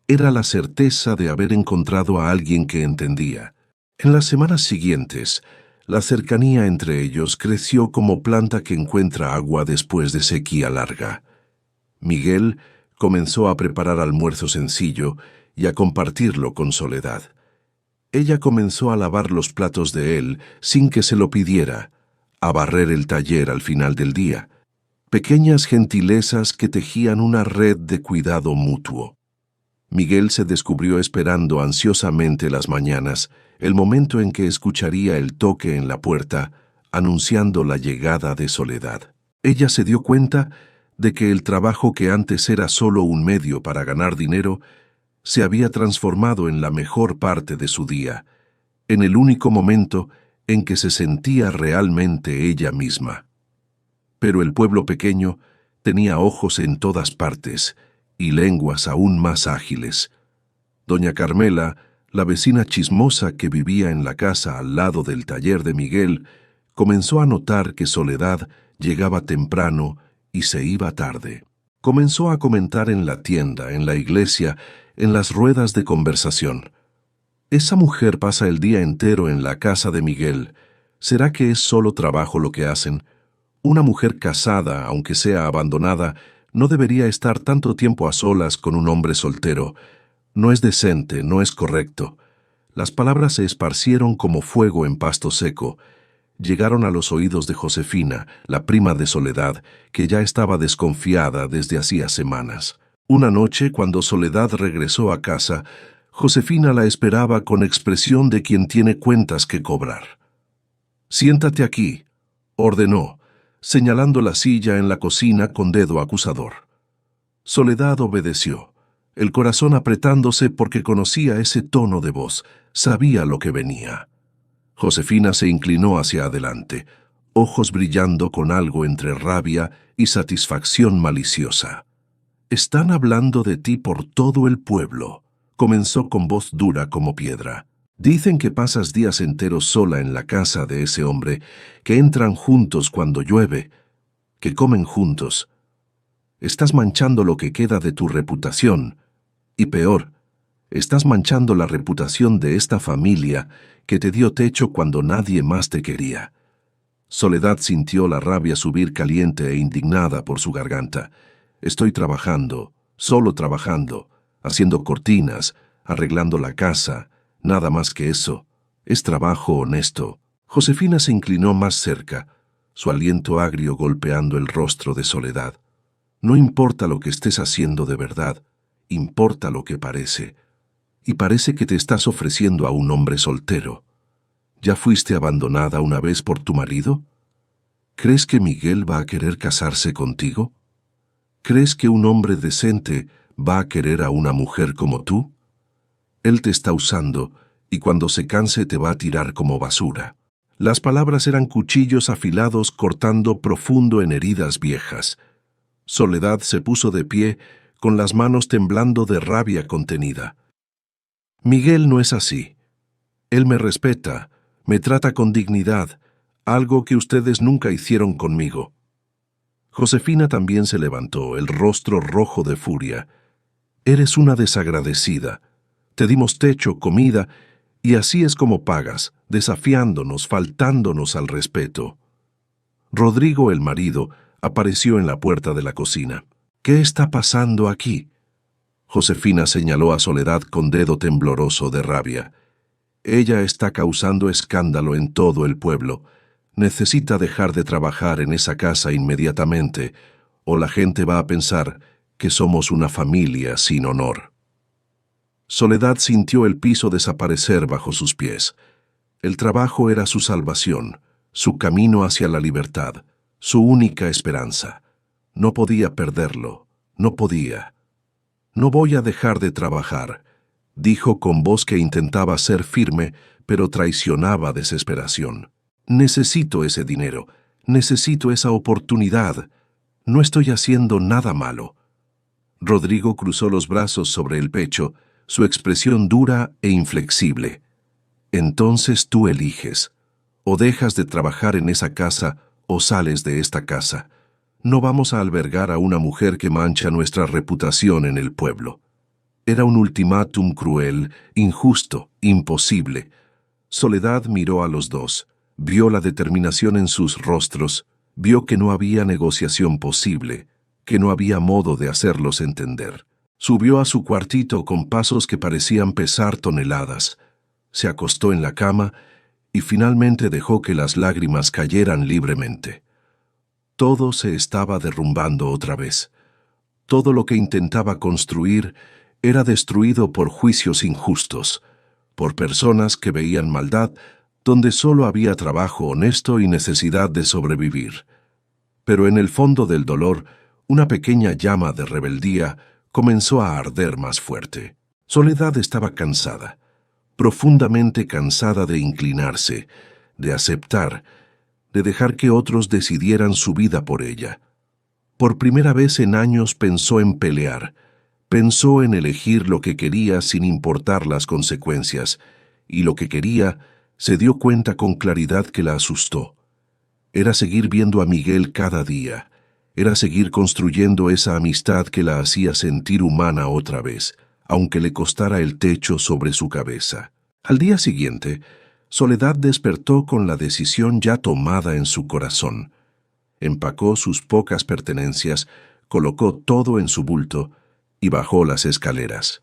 era la certeza de haber encontrado a alguien que entendía. En las semanas siguientes, la cercanía entre ellos creció como planta que encuentra agua después de sequía larga. Miguel comenzó a preparar almuerzo sencillo y a compartirlo con Soledad. Ella comenzó a lavar los platos de él sin que se lo pidiera, a barrer el taller al final del día. Pequeñas gentilezas que tejían una red de cuidado mutuo. Miguel se descubrió esperando ansiosamente las mañanas, el momento en que escucharía el toque en la puerta, anunciando la llegada de Soledad. Ella se dio cuenta de que el trabajo que antes era solo un medio para ganar dinero, se había transformado en la mejor parte de su día, en el único momento en que se sentía realmente ella misma. Pero el pueblo pequeño tenía ojos en todas partes y lenguas aún más ágiles. Doña Carmela, la vecina chismosa que vivía en la casa al lado del taller de Miguel, comenzó a notar que Soledad llegaba temprano y se iba tarde. Comenzó a comentar en la tienda, en la iglesia, en las ruedas de conversación. «Esa mujer pasa el día entero en la casa de Miguel. ¿Será que es solo trabajo lo que hacen? Una mujer casada, aunque sea abandonada, no debería estar tanto tiempo a solas con un hombre soltero. No es decente, no es correcto. Las palabras se esparcieron como fuego en pasto seco. Llegaron a los oídos de Josefina, la prima de Soledad, que ya estaba desconfiada desde hacía semanas. Una noche, cuando Soledad regresó a casa, Josefina la esperaba con expresión de quien tiene cuentas que cobrar. «Siéntate aquí», ordenó, señalando la silla en la cocina con dedo acusador. Soledad obedeció, el corazón apretándose porque conocía ese tono de voz, sabía lo que venía. Josefina se inclinó hacia adelante, ojos brillando con algo entre rabia y satisfacción maliciosa. «Están hablando de ti por todo el pueblo», comenzó con voz dura como piedra. «Dicen que pasas días enteros sola en la casa de ese hombre, que entran juntos cuando llueve, que comen juntos. Estás manchando lo que queda de tu reputación, y peor, estás manchando la reputación de esta familia que te dio techo cuando nadie más te quería». Soledad sintió la rabia subir caliente e indignada por su garganta. «Estoy trabajando, solo trabajando, haciendo cortinas, arreglando la casa, nada más que eso. Es trabajo honesto». Josefina se inclinó más cerca, su aliento agrio golpeando el rostro de Soledad. «No importa lo que estés haciendo de verdad, importa lo que parece. Y parece que te estás ofreciendo a un hombre soltero. ¿Ya fuiste abandonada una vez por tu marido? ¿Crees que Miguel va a querer casarse contigo? ¿Crees que un hombre decente va a querer a una mujer como tú? Él te está usando y cuando se canse te va a tirar como basura». Las palabras eran cuchillos afilados cortando profundo en heridas viejas. Soledad se puso de pie, con las manos temblando de rabia contenida. «Miguel no es así. Él me respeta, me trata con dignidad, algo que ustedes nunca hicieron conmigo». Josefina también se levantó, el rostro rojo de furia. «Eres una desagradecida. Te dimos techo, comida, y así es como pagas, desafiándonos, faltándonos al respeto». Rodrigo, el marido, apareció en la puerta de la cocina. «¿Qué está pasando aquí?». Josefina señaló a Soledad con dedo tembloroso de rabia. «Ella está causando escándalo en todo el pueblo. Necesita dejar de trabajar en esa casa inmediatamente, o la gente va a pensar que somos una familia sin honor». Soledad sintió el piso desaparecer bajo sus pies. El trabajo era su salvación, su camino hacia la libertad, su única esperanza. No podía perderlo, no podía. «No voy a dejar de trabajar», dijo con voz que intentaba ser firme, pero traicionaba desesperación. «Necesito ese dinero, necesito esa oportunidad. No estoy haciendo nada malo». Rodrigo cruzó los brazos sobre el pecho, su expresión dura e inflexible. «Entonces tú eliges. O dejas de trabajar en esa casa o sales de esta casa. No vamos a albergar a una mujer que mancha nuestra reputación en el pueblo». Era un ultimátum cruel, injusto, imposible. Soledad miró a los dos, vio la determinación en sus rostros, vio que no había negociación posible, que no había modo de hacerlos entender. Subió a su cuartito con pasos que parecían pesar toneladas. Se acostó en la cama y finalmente dejó que las lágrimas cayeran libremente. Todo se estaba derrumbando otra vez. Todo lo que intentaba construir era destruido por juicios injustos, por personas que veían maldad donde solo había trabajo honesto y necesidad de sobrevivir. Pero en el fondo del dolor, una pequeña llama de rebeldía comenzó a arder más fuerte. Soledad estaba cansada, profundamente cansada de inclinarse, de aceptar, de dejar que otros decidieran su vida por ella. Por primera vez en años pensó en pelear, pensó en elegir lo que quería sin importar las consecuencias, y lo que quería se dio cuenta con claridad que la asustó. Era seguir viendo a Miguel cada día, era seguir construyendo esa amistad que la hacía sentir humana otra vez, aunque le costara el techo sobre su cabeza. Al día siguiente, Soledad despertó con la decisión ya tomada en su corazón. Empacó sus pocas pertenencias, colocó todo en su bulto y bajó las escaleras.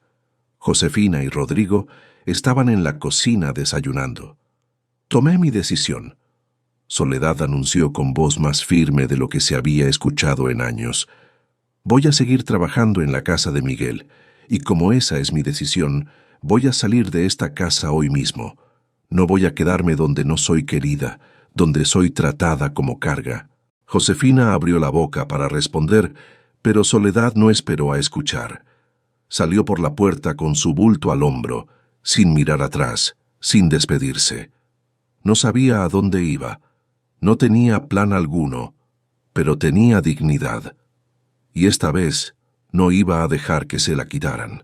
Josefina y Rodrigo Estaban en la cocina desayunando. Tomé mi decisión. Soledad anunció con voz más firme de lo que se había escuchado en años. Voy a seguir trabajando en la casa de Miguel, y como esa es mi decisión, voy a salir de esta casa hoy mismo. No voy a quedarme donde no soy querida, donde soy tratada como carga. Josefina abrió la boca para responder, pero Soledad no esperó a escuchar. Salió por la puerta con su bulto al hombro, sin mirar atrás, sin despedirse. No sabía a dónde iba, no tenía plan alguno, pero tenía dignidad. Y esta vez no iba a dejar que se la quitaran.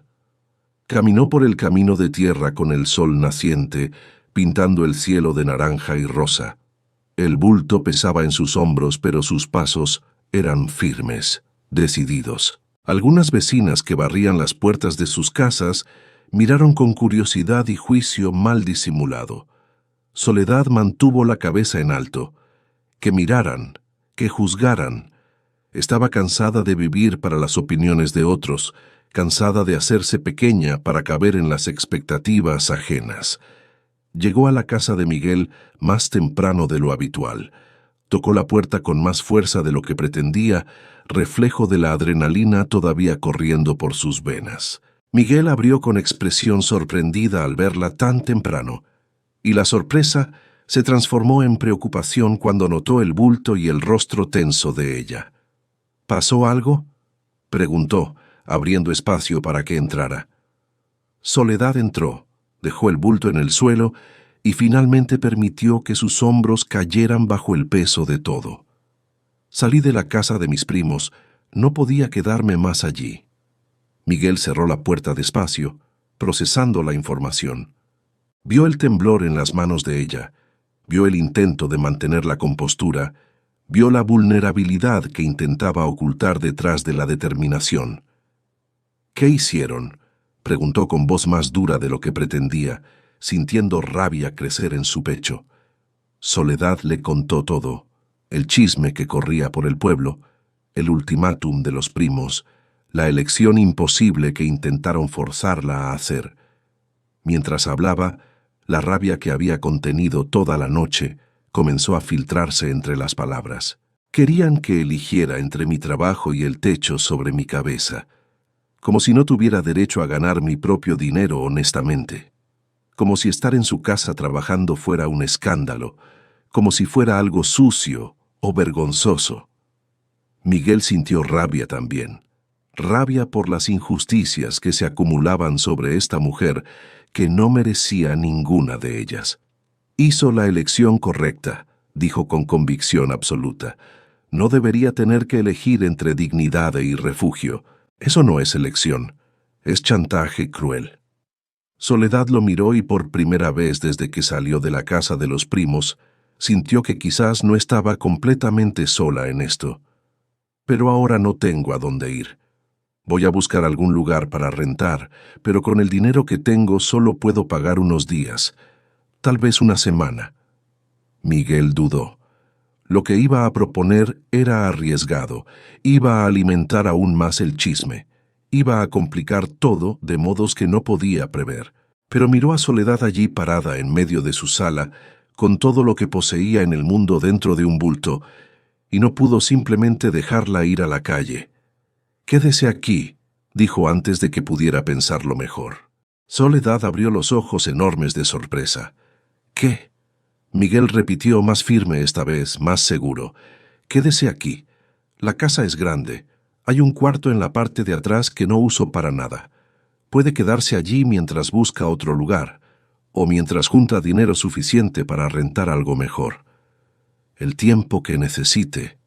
Caminó por el camino de tierra con el sol naciente, pintando el cielo de naranja y rosa. El bulto pesaba en sus hombros, pero sus pasos eran firmes, decididos. Algunas vecinas que barrían las puertas de sus casas miraron con curiosidad y juicio mal disimulado. Soledad mantuvo la cabeza en alto. Que miraran, que juzgaran. Estaba cansada de vivir para las opiniones de otros, cansada de hacerse pequeña para caber en las expectativas ajenas. Llegó a la casa de Miguel más temprano de lo habitual. Tocó la puerta con más fuerza de lo que pretendía, reflejo de la adrenalina todavía corriendo por sus venas. Miguel abrió con expresión sorprendida al verla tan temprano, y la sorpresa se transformó en preocupación cuando notó el bulto y el rostro tenso de ella. ¿Pasó algo?, preguntó, abriendo espacio para que entrara. Soledad entró, dejó el bulto en el suelo y finalmente permitió que sus hombros cayeran bajo el peso de todo. Salí de la casa de mis primos, no podía quedarme más allí. Miguel cerró la puerta despacio, procesando la información. Vio el temblor en las manos de ella, vio el intento de mantener la compostura, vio la vulnerabilidad que intentaba ocultar detrás de la determinación. ¿Qué hicieron?, preguntó con voz más dura de lo que pretendía, sintiendo rabia crecer en su pecho. Soledad le contó todo, el chisme que corría por el pueblo, el ultimátum de los primos, la elección imposible que intentaron forzarla a hacer. Mientras hablaba, la rabia que había contenido toda la noche comenzó a filtrarse entre las palabras. Querían que eligiera entre mi trabajo y el techo sobre mi cabeza, como si no tuviera derecho a ganar mi propio dinero honestamente, como si estar en su casa trabajando fuera un escándalo, como si fuera algo sucio o vergonzoso. Miguel sintió rabia también, rabia por las injusticias que se acumulaban sobre esta mujer que no merecía ninguna de ellas. Hizo la elección correcta, dijo con convicción absoluta. No debería tener que elegir entre dignidad y refugio. Eso no es elección, es chantaje cruel. Soledad lo miró y por primera vez desde que salió de la casa de los primos, sintió que quizás no estaba completamente sola en esto. Pero ahora no tengo a dónde ir. Voy a buscar algún lugar para rentar, pero con el dinero que tengo solo puedo pagar unos días, tal vez una semana. Miguel dudó. Lo que iba a proponer era arriesgado, iba a alimentar aún más el chisme, iba a complicar todo de modos que no podía prever. Pero miró a Soledad allí parada en medio de su sala, con todo lo que poseía en el mundo dentro de un bulto, y no pudo simplemente dejarla ir a la calle. «Quédese aquí», dijo antes de que pudiera pensarlo mejor. Soledad abrió los ojos enormes de sorpresa. «¿Qué?», Miguel repitió más firme esta vez, más seguro. «Quédese aquí. La casa es grande. Hay un cuarto en la parte de atrás que no uso para nada. Puede quedarse allí mientras busca otro lugar, o mientras junta dinero suficiente para rentar algo mejor. El tiempo que necesite».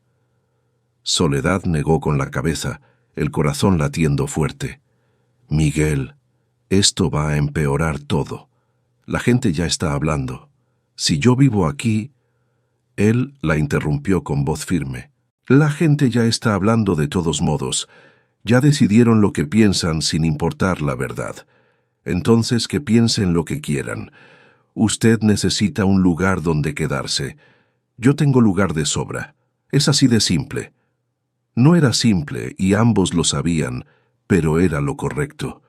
Soledad negó con la cabeza, el corazón latiendo fuerte. «Miguel, esto va a empeorar todo. La gente ya está hablando. Si yo vivo aquí...» Él la interrumpió con voz firme. «La gente ya está hablando de todos modos. Ya decidieron lo que piensan sin importar la verdad. Entonces que piensen lo que quieran. Usted necesita un lugar donde quedarse. Yo tengo lugar de sobra. Es así de simple». No era simple y ambos lo sabían, pero era lo correcto.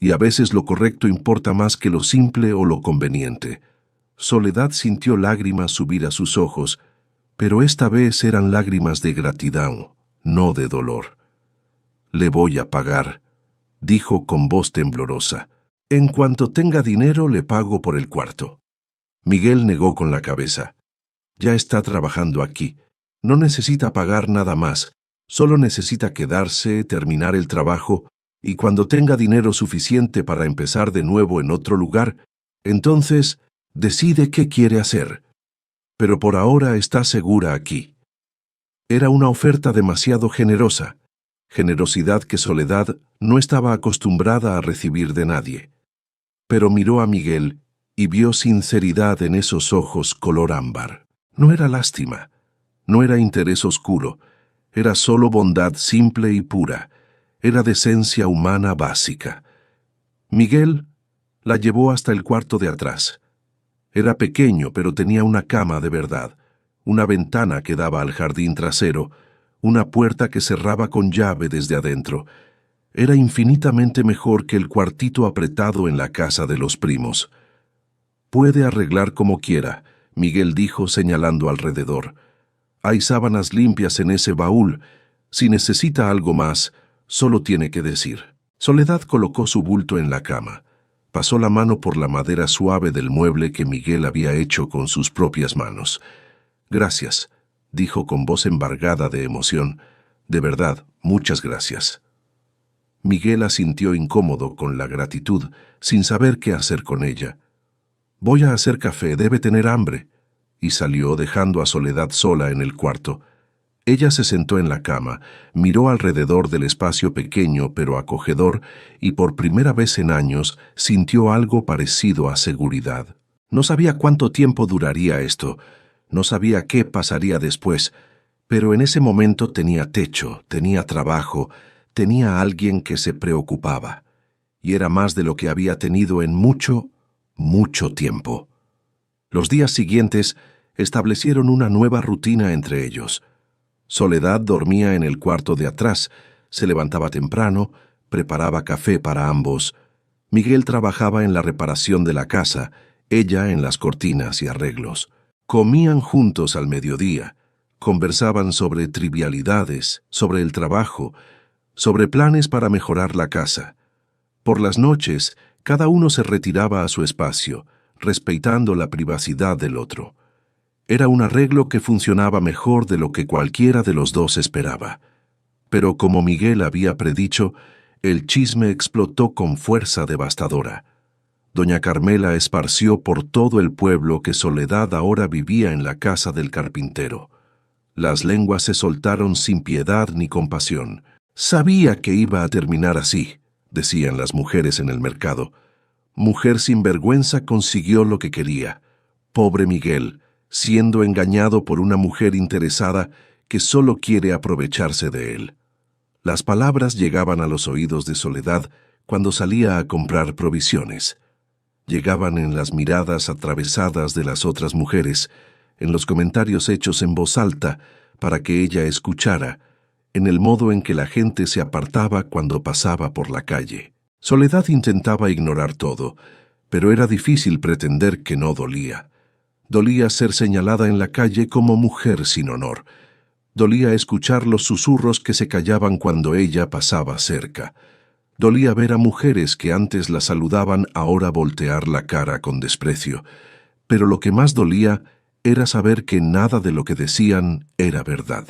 y a veces lo correcto importa más que lo simple o lo conveniente. Soledad sintió lágrimas subir a sus ojos, pero esta vez eran lágrimas de gratitud, no de dolor. «Le voy a pagar», dijo con voz temblorosa. «En cuanto tenga dinero le pago por el cuarto». Miguel negó con la cabeza. «Ya está trabajando aquí. No necesita pagar nada más. Solo necesita quedarse, terminar el trabajo, y cuando tenga dinero suficiente para empezar de nuevo en otro lugar, entonces decide qué quiere hacer. Pero por ahora está segura aquí». Era una oferta demasiado generosa, generosidad que Soledad no estaba acostumbrada a recibir de nadie. Pero miró a Miguel y vio sinceridad en esos ojos color ámbar. No era lástima, no era interés oscuro, era solo bondad simple y pura, era decencia humana básica. Miguel la llevó hasta el cuarto de atrás. Era pequeño, pero tenía una cama de verdad, una ventana que daba al jardín trasero, una puerta que cerraba con llave desde adentro. Era infinitamente mejor que el cuartito apretado en la casa de los primos. «Puede arreglar como quiera», Miguel dijo señalando alrededor. «Hay sábanas limpias en ese baúl. Si necesita algo más, solo tiene que decir». Soledad colocó su bulto en la cama. Pasó la mano por la madera suave del mueble que Miguel había hecho con sus propias manos. «Gracias», dijo con voz embargada de emoción. «De verdad, muchas gracias». Miguel asintió incómodo con la gratitud, sin saber qué hacer con ella. «Voy a hacer café, debe tener hambre», y salió dejando a Soledad sola en el cuarto. Ella se sentó en la cama, miró alrededor del espacio pequeño pero acogedor y por primera vez en años sintió algo parecido a seguridad. No sabía cuánto tiempo duraría esto, no sabía qué pasaría después, pero en ese momento tenía techo, tenía trabajo, tenía a alguien que se preocupaba, y era más de lo que había tenido en mucho, mucho tiempo. Los días siguientes establecieron una nueva rutina entre ellos. Soledad dormía en el cuarto de atrás, se levantaba temprano, preparaba café para ambos. Miguel trabajaba en la reparación de la casa, ella en las cortinas y arreglos. Comían juntos al mediodía, conversaban sobre trivialidades, sobre el trabajo, sobre planes para mejorar la casa. Por las noches, cada uno se retiraba a su espacio, respetando la privacidad del otro. Era un arreglo que funcionaba mejor de lo que cualquiera de los dos esperaba. Pero como Miguel había predicho, el chisme explotó con fuerza devastadora. Doña Carmela esparció por todo el pueblo que Soledad ahora vivía en la casa del carpintero. Las lenguas se soltaron sin piedad ni compasión. «Sabía que iba a terminar así», decían las mujeres en el mercado. «Mujer sin vergüenza consiguió lo que quería. Pobre Miguel, siendo engañado por una mujer interesada que solo quiere aprovecharse de él». Las palabras llegaban a los oídos de Soledad cuando salía a comprar provisiones. Llegaban en las miradas atravesadas de las otras mujeres, en los comentarios hechos en voz alta para que ella escuchara, en el modo en que la gente se apartaba cuando pasaba por la calle. Soledad intentaba ignorar todo, pero era difícil pretender que no dolía. Dolía ser señalada en la calle como mujer sin honor. Dolía escuchar los susurros que se callaban cuando ella pasaba cerca. Dolía ver a mujeres que antes la saludaban ahora voltear la cara con desprecio. Pero lo que más dolía era saber que nada de lo que decían era verdad.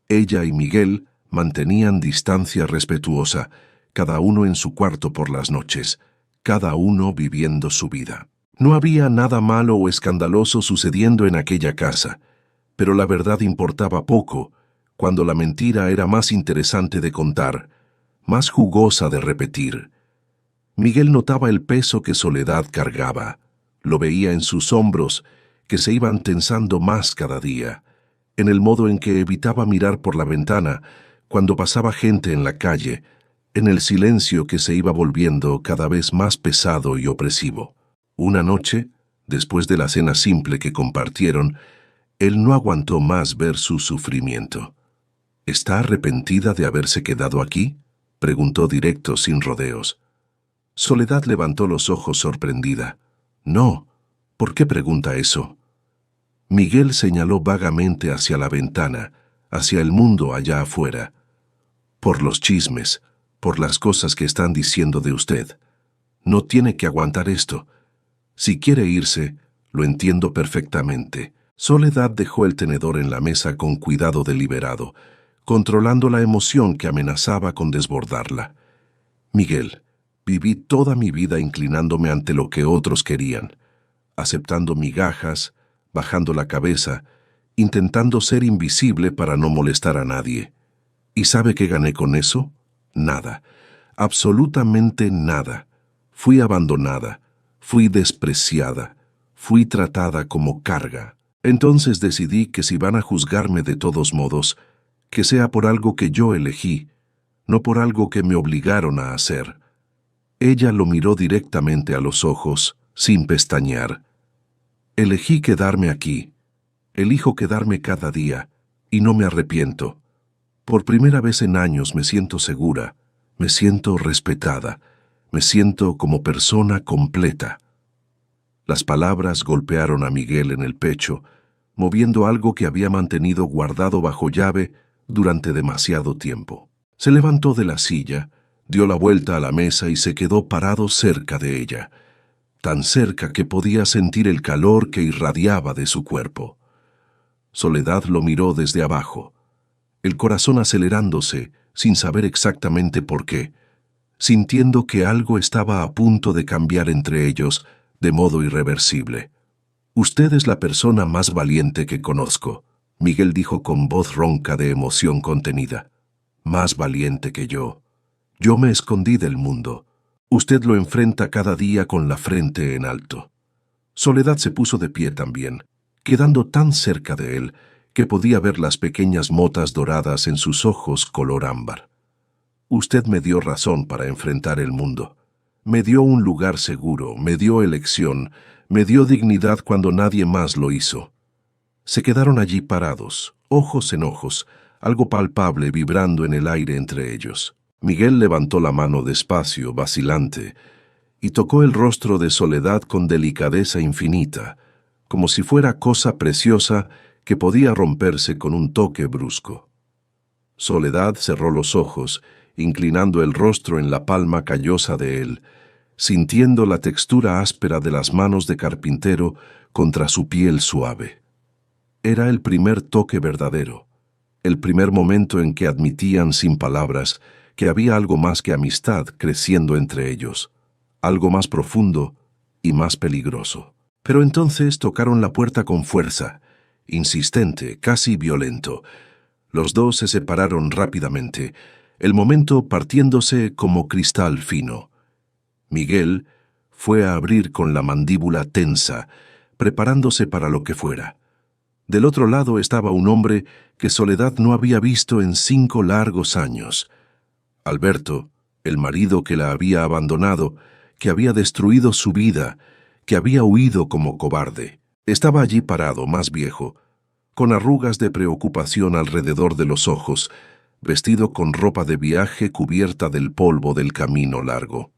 Ella y Miguel mantenían distancia respetuosa, cada uno en su cuarto por las noches, cada uno viviendo su vida. No había nada malo o escandaloso sucediendo en aquella casa, pero la verdad importaba poco, cuando la mentira era más interesante de contar, más jugosa de repetir. Miguel notaba el peso que Soledad cargaba, lo veía en sus hombros, que se iban tensando más cada día, en el modo en que evitaba mirar por la ventana cuando pasaba gente en la calle, en el silencio que se iba volviendo cada vez más pesado y opresivo. Una noche, después de la cena simple que compartieron, él no aguantó más ver su sufrimiento. «¿Está arrepentida de haberse quedado aquí?», preguntó directo sin rodeos. Soledad levantó los ojos sorprendida. No, ¿por qué pregunta eso? Miguel señaló vagamente hacia la ventana, hacia el mundo allá afuera. Por los chismes, por las cosas que están diciendo de usted. No tiene que aguantar esto. Si quiere irse, lo entiendo perfectamente. Soledad dejó el tenedor en la mesa con cuidado deliberado, controlando la emoción que amenazaba con desbordarla. Miguel, viví toda mi vida inclinándome ante lo que otros querían, aceptando migajas, bajando la cabeza, intentando ser invisible para no molestar a nadie. ¿Y sabe qué gané con eso? Nada, absolutamente nada. Fui abandonada, fui despreciada, fui tratada como carga. Entonces decidí que si van a juzgarme de todos modos, que sea por algo que yo elegí, no por algo que me obligaron a hacer. Ella lo miró directamente a los ojos, sin pestañear. Elegí quedarme aquí, elijo quedarme cada día, y no me arrepiento. Por primera vez en años me siento segura, me siento respetada, me siento como persona completa. Las palabras golpearon a Miguel en el pecho, moviendo algo que había mantenido guardado bajo llave durante demasiado tiempo. Se levantó de la silla, dio la vuelta a la mesa y se quedó parado cerca de ella, tan cerca que podía sentir el calor que irradiaba de su cuerpo. Soledad lo miró desde abajo, el corazón acelerándose sin saber exactamente por qué, sintiendo que algo estaba a punto de cambiar entre ellos de modo irreversible. «Usted es la persona más valiente que conozco», Miguel dijo con voz ronca de emoción contenida. «Más valiente que yo. Yo me escondí del mundo. Usted lo enfrenta cada día con la frente en alto». Soledad se puso de pie también, quedando tan cerca de él que podía ver las pequeñas motas doradas en sus ojos color ámbar. «Usted me dio razón para enfrentar el mundo. Me dio un lugar seguro, me dio elección, me dio dignidad cuando nadie más lo hizo». Se quedaron allí parados, ojos en ojos, algo palpable vibrando en el aire entre ellos. Miguel levantó la mano despacio, vacilante, y tocó el rostro de Soledad con delicadeza infinita, como si fuera cosa preciosa que podía romperse con un toque brusco. Soledad cerró los ojos, inclinando el rostro en la palma callosa de él, sintiendo la textura áspera de las manos de carpintero contra su piel suave. Era el primer toque verdadero, el primer momento en que admitían sin palabras que había algo más que amistad creciendo entre ellos, algo más profundo y más peligroso. Pero entonces tocaron la puerta con fuerza, insistente, casi violento. Los dos se separaron rápidamente, el momento partiéndose como cristal fino. Miguel fue a abrir con la mandíbula tensa, preparándose para lo que fuera. Del otro lado estaba un hombre que Soledad no había visto en 5 largos años. Alberto, el marido que la había abandonado, que había destruido su vida, que había huido como cobarde. Estaba allí parado, más viejo, con arrugas de preocupación alrededor de los ojos, vestido con ropa de viaje cubierta del polvo del camino largo.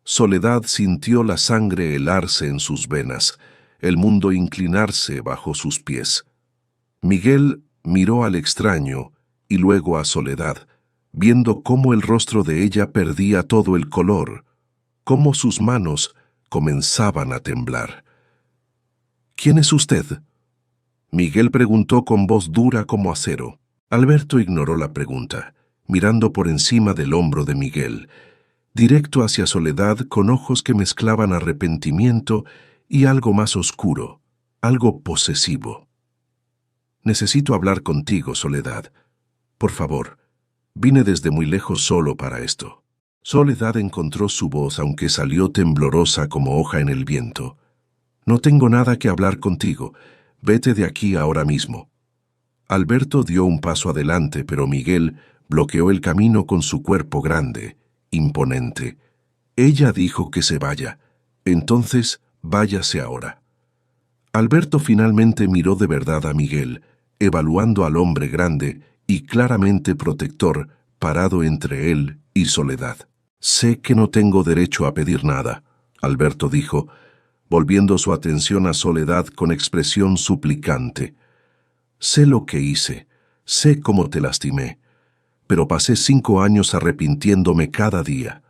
Soledad sintió la sangre helarse en sus venas, el mundo inclinarse bajo sus pies. Miguel miró al extraño y luego a Soledad, viendo cómo el rostro de ella perdía todo el color, cómo sus manos comenzaban a temblar. «¿Quién es usted?», Miguel preguntó con voz dura como acero. Alberto ignoró la pregunta, mirando por encima del hombro de Miguel, directo hacia Soledad con ojos que mezclaban arrepentimiento y algo más oscuro, algo posesivo. «Necesito hablar contigo, Soledad. Por favor, vine desde muy lejos solo para esto». Soledad encontró su voz, aunque salió temblorosa como hoja en el viento. «No tengo nada que hablar contigo. Vete de aquí ahora mismo». Alberto dio un paso adelante, pero Miguel bloqueó el camino con su cuerpo grande, imponente. «Ella dijo que se vaya. Entonces, váyase ahora». Alberto finalmente miró de verdad a Miguel, evaluando al hombre grande y claramente protector parado entre él y Soledad. Sé que no tengo derecho a pedir nada, Alberto dijo, volviendo su atención a Soledad con expresión suplicante. Sé lo que hice, sé cómo te lastimé, pero pasé 5 años arrepintiéndome cada día.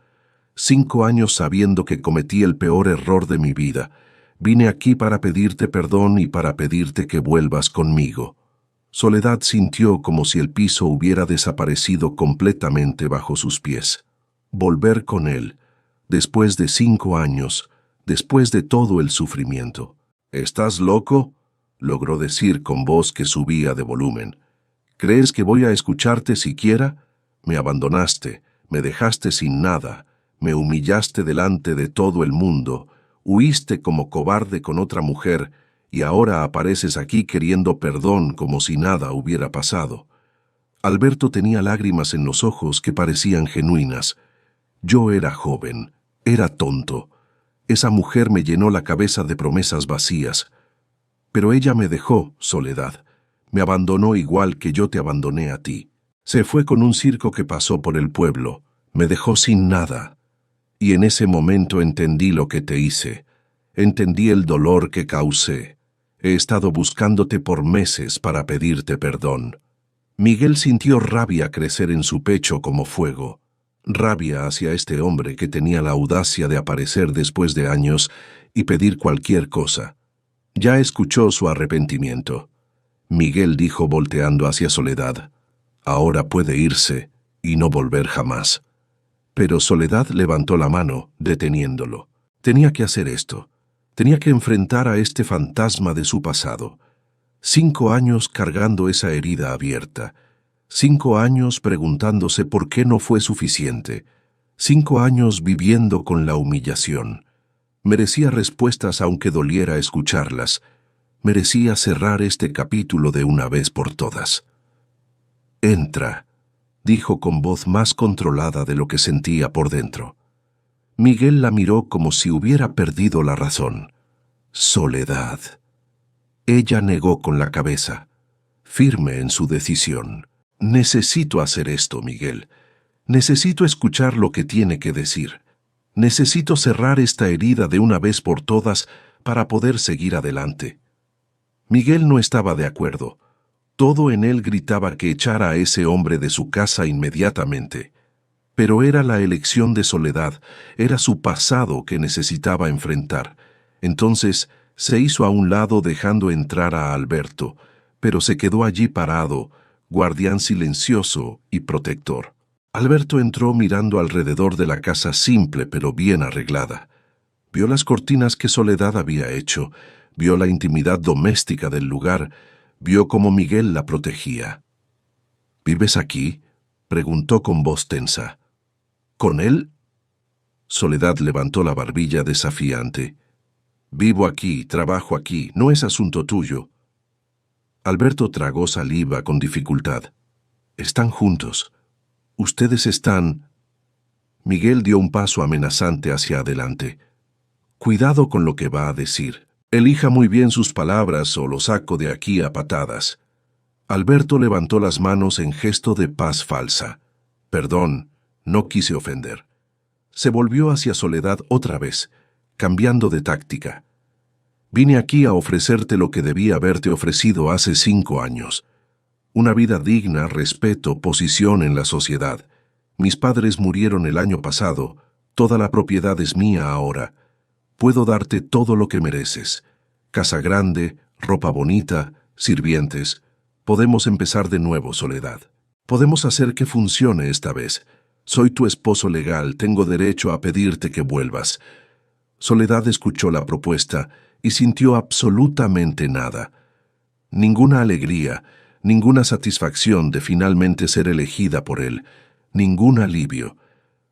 5 años sabiendo que cometí el peor error de mi vida. Vine aquí para pedirte perdón y para pedirte que vuelvas conmigo. Soledad sintió como si el piso hubiera desaparecido completamente bajo sus pies. Volver con él, después de 5 años, después de todo el sufrimiento. ¿Estás loco?, logró decir con voz que subía de volumen. ¿Crees que voy a escucharte siquiera? Me abandonaste, me dejaste sin nada, me humillaste delante de todo el mundo, huiste como cobarde con otra mujer, y ahora apareces aquí queriendo perdón como si nada hubiera pasado. Alberto tenía lágrimas en los ojos que parecían genuinas. Yo era joven, era tonto. Esa mujer me llenó la cabeza de promesas vacías. Pero ella me dejó, Soledad. Me abandonó igual que yo te abandoné a ti. Se fue con un circo que pasó por el pueblo. Me dejó sin nada. Y en ese momento entendí lo que te hice. Entendí el dolor que causé. He estado buscándote por meses para pedirte perdón. Miguel sintió rabia crecer en su pecho como fuego. Rabia hacia este hombre que tenía la audacia de aparecer después de años y pedir cualquier cosa. Ya escuchó su arrepentimiento. Miguel dijo volteando hacia Soledad. Ahora puede irse y no volver jamás. Pero Soledad levantó la mano, deteniéndolo. Tenía que hacer esto. Tenía que enfrentar a este fantasma de su pasado. 5 años cargando esa herida abierta. 5 años preguntándose por qué no fue suficiente. 5 años viviendo con la humillación. Merecía respuestas aunque doliera escucharlas. Merecía cerrar este capítulo de una vez por todas. Entra, dijo con voz más controlada de lo que sentía por dentro. Miguel la miró como si hubiera perdido la razón. Soledad. Ella negó con la cabeza, firme en su decisión. Necesito hacer esto, Miguel. Necesito escuchar lo que tiene que decir. Necesito cerrar esta herida de una vez por todas para poder seguir adelante. Miguel no estaba de acuerdo. Todo en él gritaba que echara a ese hombre de su casa inmediatamente. Pero era la elección de Soledad, era su pasado que necesitaba enfrentar. Entonces se hizo a un lado dejando entrar a Alberto, pero se quedó allí parado, guardián silencioso y protector. Alberto entró mirando alrededor de la casa simple pero bien arreglada. Vio las cortinas que Soledad había hecho, vio la intimidad doméstica del lugar, vio cómo Miguel la protegía. ¿Vives aquí?, preguntó con voz tensa. ¿Con él? Soledad levantó la barbilla desafiante. Vivo aquí, trabajo aquí, no es asunto tuyo. Alberto tragó saliva con dificultad. Están juntos. Ustedes están... Miguel dio un paso amenazante hacia adelante. Cuidado con lo que va a decir. Elija muy bien sus palabras o lo saco de aquí a patadas. Alberto levantó las manos en gesto de paz falsa. Perdón, no quise ofender. Se volvió hacia Soledad otra vez, cambiando de táctica. Vine aquí a ofrecerte lo que debía haberte ofrecido hace 5 años. Una vida digna, respeto, posición en la sociedad. Mis padres murieron el año pasado, toda la propiedad es mía ahora. Puedo darte todo lo que mereces. Casa grande, ropa bonita, sirvientes. Podemos empezar de nuevo, Soledad. Podemos hacer que funcione esta vez. Soy tu esposo legal, tengo derecho a pedirte que vuelvas. Soledad escuchó la propuesta y sintió absolutamente nada. Ninguna alegría, ninguna satisfacción de finalmente ser elegida por él, ningún alivio.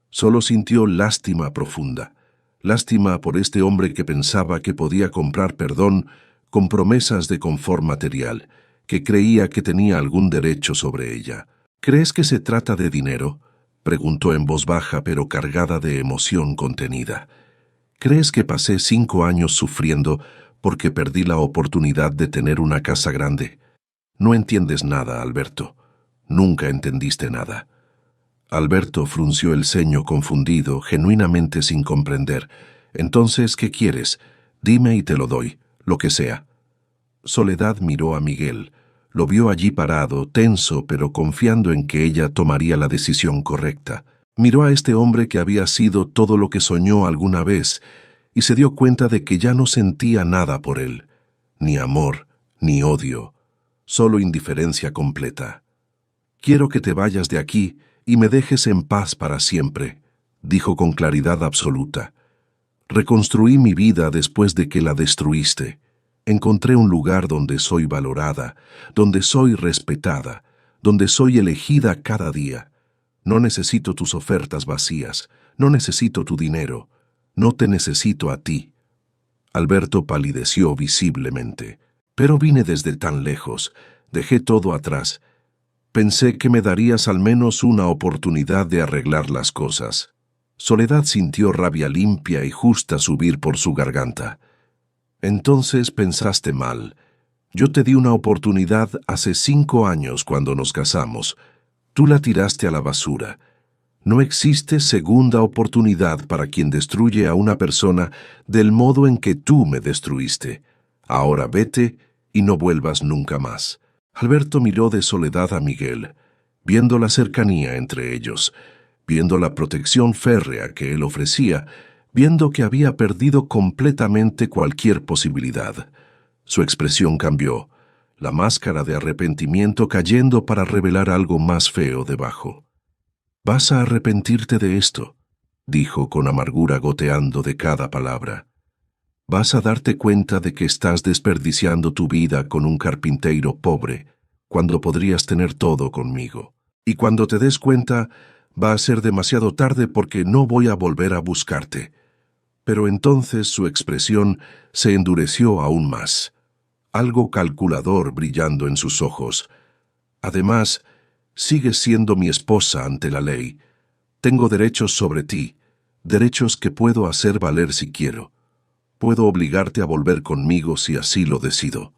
Solo sintió lástima profunda. Lástima por este hombre que pensaba que podía comprar perdón con promesas de confort material, que creía que tenía algún derecho sobre ella. ¿Crees que se trata de dinero?, preguntó en voz baja pero cargada de emoción contenida. ¿Crees que pasé 5 años sufriendo porque perdí la oportunidad de tener una casa grande? No entiendes nada, Alberto. Nunca entendiste nada. Alberto frunció el ceño confundido, genuinamente sin comprender. «Entonces, ¿qué quieres? Dime y te lo doy, lo que sea». Soledad miró a Miguel. Lo vio allí parado, tenso, pero confiando en que ella tomaría la decisión correcta. Miró a este hombre que había sido todo lo que soñó alguna vez, y se dio cuenta de que ya no sentía nada por él. Ni amor, ni odio, solo indiferencia completa. «Quiero que te vayas de aquí y me dejes en paz para siempre», dijo con claridad absoluta. «Reconstruí mi vida después de que la destruiste. Encontré un lugar donde soy valorada, donde soy respetada, donde soy elegida cada día. No necesito tus ofertas vacías, no necesito tu dinero, no te necesito a ti». Alberto palideció visiblemente. «Pero vine desde tan lejos, dejé todo atrás. Pensé que me darías al menos una oportunidad de arreglar las cosas». Soledad sintió rabia limpia y justa subir por su garganta. «Entonces pensaste mal. Yo te di una oportunidad hace 5 años cuando nos casamos. Tú la tiraste a la basura. No existe segunda oportunidad para quien destruye a una persona del modo en que tú me destruiste. Ahora vete y no vuelvas nunca más». Alberto miró de Soledad a Miguel, viendo la cercanía entre ellos, viendo la protección férrea que él ofrecía, viendo que había perdido completamente cualquier posibilidad. Su expresión cambió, la máscara de arrepentimiento cayendo para revelar algo más feo debajo. «Vas a arrepentirte de esto», dijo con amargura goteando de cada palabra. «Vas a darte cuenta de que estás desperdiciando tu vida con un carpintero pobre, cuando podrías tener todo conmigo. Y cuando te des cuenta, va a ser demasiado tarde porque no voy a volver a buscarte». Pero entonces su expresión se endureció aún más, algo calculador brillando en sus ojos. «Además, sigues siendo mi esposa ante la ley. Tengo derechos sobre ti, derechos que puedo hacer valer si quiero. Puedo obligarte a volver conmigo si así lo decido».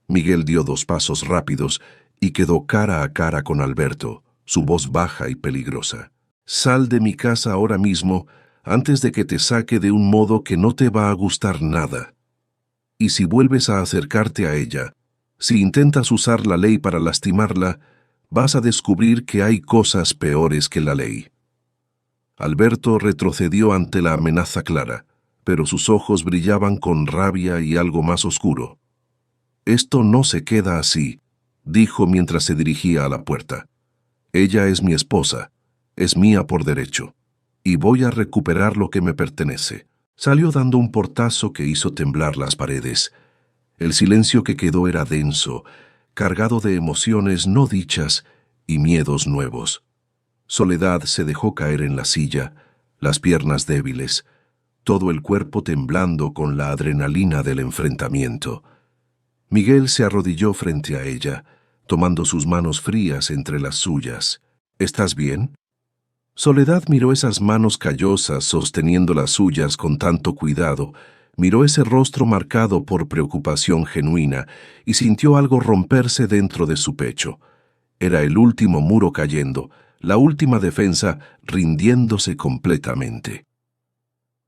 Miguel dio 2 pasos rápidos y quedó cara a cara con Alberto, su voz baja y peligrosa. «Sal de mi casa ahora mismo antes de que te saque de un modo que no te va a gustar nada. Y si vuelves a acercarte a ella, si intentas usar la ley para lastimarla, vas a descubrir que hay cosas peores que la ley». Alberto retrocedió ante la amenaza clara, pero sus ojos brillaban con rabia y algo más oscuro. «Esto no se queda así», dijo mientras se dirigía a la puerta. «Ella es mi esposa, es mía por derecho, y voy a recuperar lo que me pertenece». Salió dando un portazo que hizo temblar las paredes. El silencio que quedó era denso, cargado de emociones no dichas y miedos nuevos. Soledad se dejó caer en la silla, las piernas débiles, todo el cuerpo temblando con la adrenalina del enfrentamiento. Miguel se arrodilló frente a ella, tomando sus manos frías entre las suyas. «¿Estás bien?». Soledad miró esas manos callosas sosteniendo las suyas con tanto cuidado, miró ese rostro marcado por preocupación genuina y sintió algo romperse dentro de su pecho. Era el último muro cayendo, la última defensa rindiéndose completamente.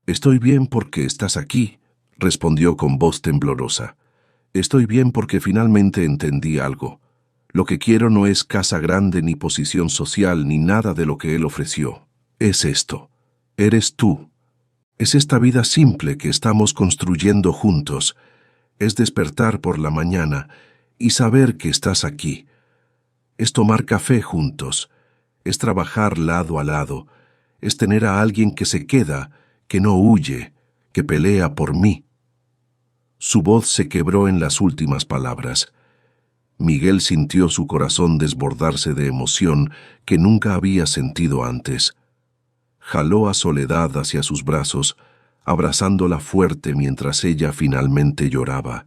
«Estoy bien porque estás aquí», respondió con voz temblorosa. «Estoy bien porque finalmente entendí algo. Lo que quiero no es casa grande ni posición social ni nada de lo que él ofreció. Es esto. Eres tú. Es esta vida simple que estamos construyendo juntos. Es despertar por la mañana y saber que estás aquí. Es tomar café juntos. Es trabajar lado a lado. Es tener a alguien que se queda, que no huye, que pelea por mí». Su voz se quebró en las últimas palabras. Miguel sintió su corazón desbordarse de emoción que nunca había sentido antes. Jaló a Soledad hacia sus brazos, abrazándola fuerte mientras ella finalmente lloraba,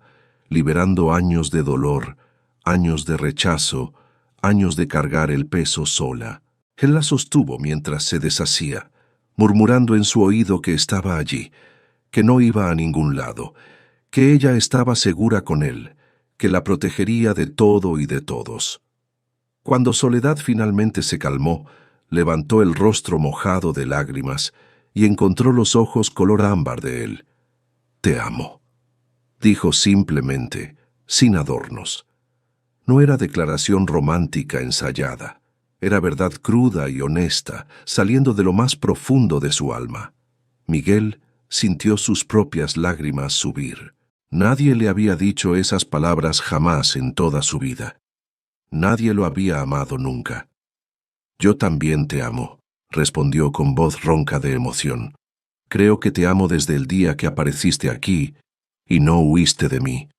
liberando años de dolor, años de rechazo, años de cargar el peso sola. Él la sostuvo mientras se deshacía, murmurando en su oído que estaba allí, que no iba a ningún lado, que ella estaba segura con él, que la protegería de todo y de todos. Cuando Soledad finalmente se calmó, levantó el rostro mojado de lágrimas y encontró los ojos color ámbar de él. «Te amo», dijo simplemente, sin adornos. No era declaración romántica ensayada. Era verdad cruda y honesta, saliendo de lo más profundo de su alma. Miguel sintió sus propias lágrimas subir. Nadie le había dicho esas palabras jamás en toda su vida. Nadie lo había amado nunca. «Yo también te amo», respondió con voz ronca de emoción. «Creo que te amo desde el día que apareciste aquí y no huiste de mí.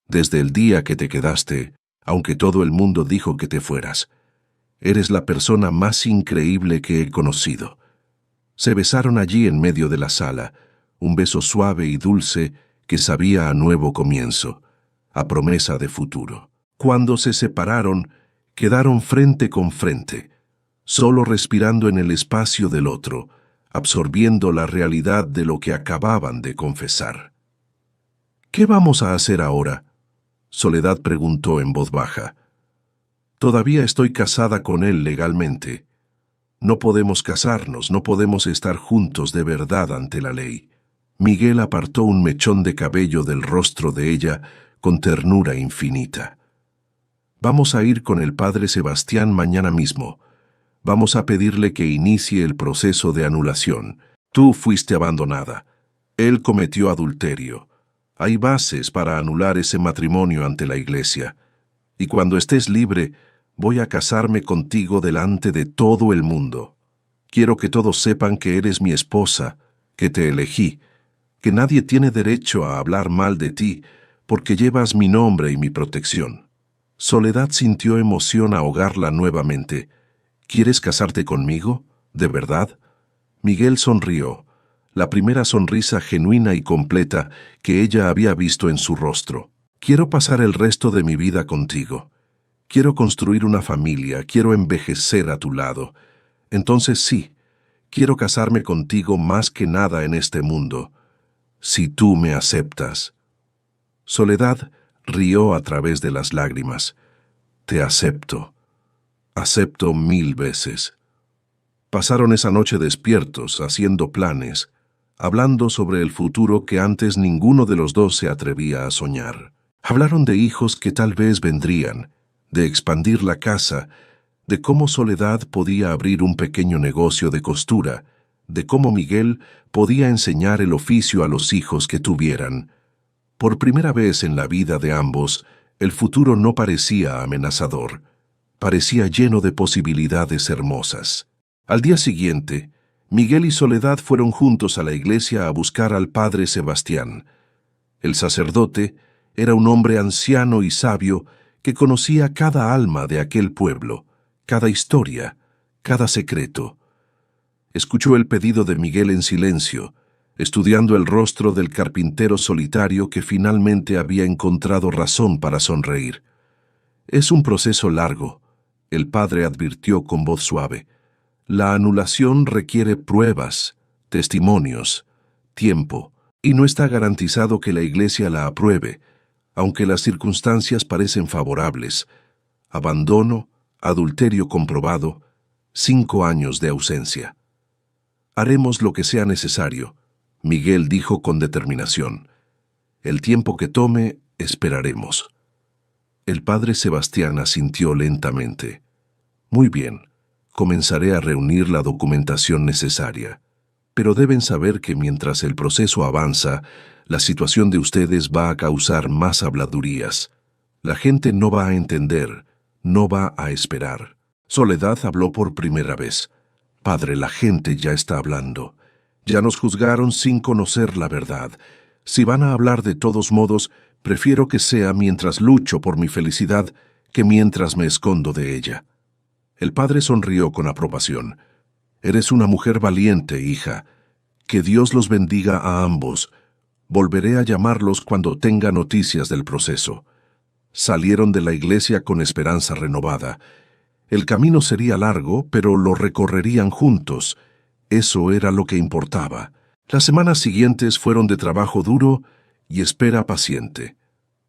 Desde el día que te quedaste, aunque todo el mundo dijo que te fueras. Eres la persona más increíble que he conocido». Se besaron allí en medio de la sala, un beso suave y dulce que sabía a nuevo comienzo, a promesa de futuro. Cuando se separaron, quedaron frente con frente, solo respirando en el espacio del otro, absorbiendo la realidad de lo que acababan de confesar. «¿Qué vamos a hacer ahora?», Soledad preguntó en voz baja. «Todavía estoy casada con él legalmente. No podemos casarnos, no podemos estar juntos de verdad ante la ley». Miguel apartó un mechón de cabello del rostro de ella con ternura infinita. «Vamos a ir con el padre Sebastián mañana mismo. Vamos a pedirle que inicie el proceso de anulación. Tú fuiste abandonada. Él cometió adulterio. Hay bases para anular ese matrimonio ante la iglesia. Y cuando estés libre, voy a casarme contigo delante de todo el mundo. Quiero que todos sepan que eres mi esposa, que te elegí, que nadie tiene derecho a hablar mal de ti porque llevas mi nombre y mi protección». Soledad sintió emoción ahogarla nuevamente. «¿Quieres casarte conmigo? ¿De verdad?». Miguel sonrió, la primera sonrisa genuina y completa que ella había visto en su rostro. «Quiero pasar el resto de mi vida contigo. Quiero construir una familia, quiero envejecer a tu lado. Entonces sí, quiero casarme contigo más que nada en este mundo, si tú me aceptas». Soledad rió a través de las lágrimas. «Te acepto. Acepto 1000 veces». Pasaron esa noche despiertos, haciendo planes, hablando sobre el futuro que antes ninguno de los dos se atrevía a soñar. Hablaron de hijos que tal vez vendrían, de expandir la casa, de cómo Soledad podía abrir un pequeño negocio de costura, de cómo Miguel podía enseñar el oficio a los hijos que tuvieran. Por primera vez en la vida de ambos, el futuro no parecía amenazador, parecía lleno de posibilidades hermosas. Al día siguiente, Miguel y Soledad fueron juntos a la iglesia a buscar al padre Sebastián. El sacerdote era un hombre anciano y sabio que conocía cada alma de aquel pueblo, cada historia, cada secreto. Escuchó el pedido de Miguel en silencio, estudiando el rostro del carpintero solitario que finalmente había encontrado razón para sonreír. «Es un proceso largo», el padre advirtió con voz suave. «La anulación requiere pruebas, testimonios, tiempo, y no está garantizado que la iglesia la apruebe, aunque las circunstancias parecen favorables. Abandono, adulterio comprobado, 5 años de ausencia». «Haremos lo que sea necesario», Miguel dijo con determinación. «El tiempo que tome, esperaremos». El padre Sebastián asintió lentamente. «Muy bien, comenzaré a reunir la documentación necesaria. Pero deben saber que mientras el proceso avanza, la situación de ustedes va a causar más habladurías. La gente no va a entender, no va a esperar». Soledad habló por primera vez. «Padre, la gente ya está hablando. Ya nos juzgaron sin conocer la verdad. Si van a hablar de todos modos, prefiero que sea mientras lucho por mi felicidad que mientras me escondo de ella». El padre sonrió con aprobación. «Eres una mujer valiente, hija. Que Dios los bendiga a ambos. Volveré a llamarlos cuando tenga noticias del proceso». Salieron de la iglesia con esperanza renovada. El camino sería largo, pero lo recorrerían juntos. Eso era lo que importaba. Las semanas siguientes fueron de trabajo duro y espera paciente.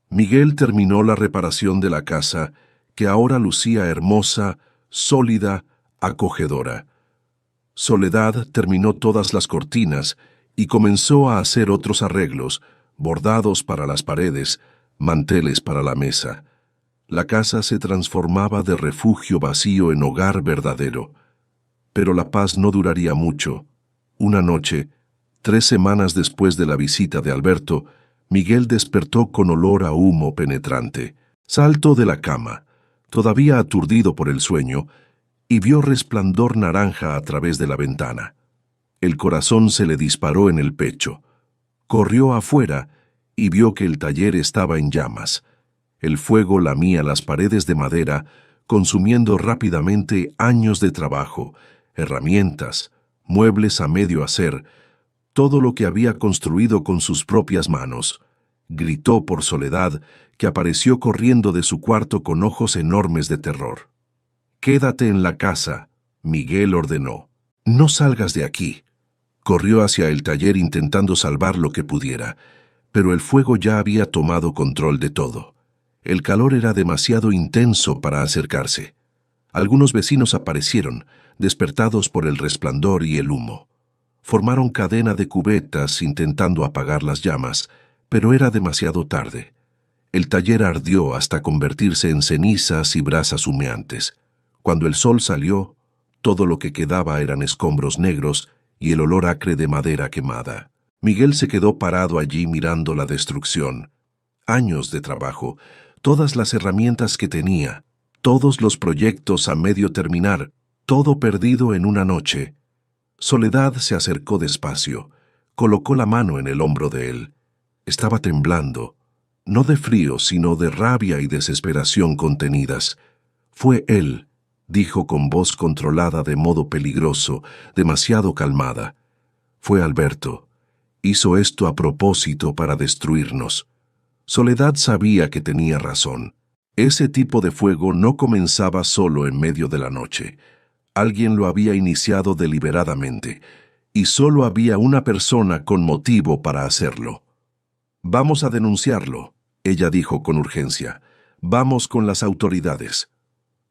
Miguel terminó la reparación de la casa, que ahora lucía hermosa, sólida, acogedora. Soledad terminó todas las cortinas y comenzó a hacer otros arreglos, bordados para las paredes, manteles para la mesa. La casa se transformaba de refugio vacío en hogar verdadero. Pero la paz no duraría mucho. Una noche, 3 semanas después de la visita de Alberto, Miguel despertó con olor a humo penetrante. Saltó de la cama, todavía aturdido por el sueño, y vio resplandor naranja a través de la ventana. El corazón se le disparó en el pecho. Corrió afuera y vio que el taller estaba en llamas. El fuego lamía las paredes de madera, consumiendo rápidamente años de trabajo, herramientas, muebles a medio hacer, todo lo que había construido con sus propias manos. Gritó por Soledad, que apareció corriendo de su cuarto con ojos enormes de terror. «Quédate en la casa», Miguel ordenó. «No salgas de aquí». Corrió hacia el taller intentando salvar lo que pudiera, pero el fuego ya había tomado control de todo. El calor era demasiado intenso para acercarse. Algunos vecinos aparecieron, despertados por el resplandor y el humo. Formaron cadena de cubetas intentando apagar las llamas, pero era demasiado tarde. El taller ardió hasta convertirse en cenizas y brasas humeantes. Cuando el sol salió, todo lo que quedaba eran escombros negros y el olor acre de madera quemada. Miguel se quedó parado allí mirando la destrucción. Años de trabajo, todas las herramientas que tenía, todos los proyectos a medio terminar, todo perdido en una noche. Soledad se acercó despacio, colocó la mano en el hombro de él. Estaba temblando, no de frío, sino de rabia y desesperación contenidas. «Fue él», dijo con voz controlada de modo peligroso, demasiado calmada. «Fue Alberto. Hizo esto a propósito para destruirnos». Soledad sabía que tenía razón. Ese tipo de fuego no comenzaba solo en medio de la noche. Alguien lo había iniciado deliberadamente, y solo había una persona con motivo para hacerlo. «Vamos a denunciarlo», ella dijo con urgencia. «Vamos con las autoridades».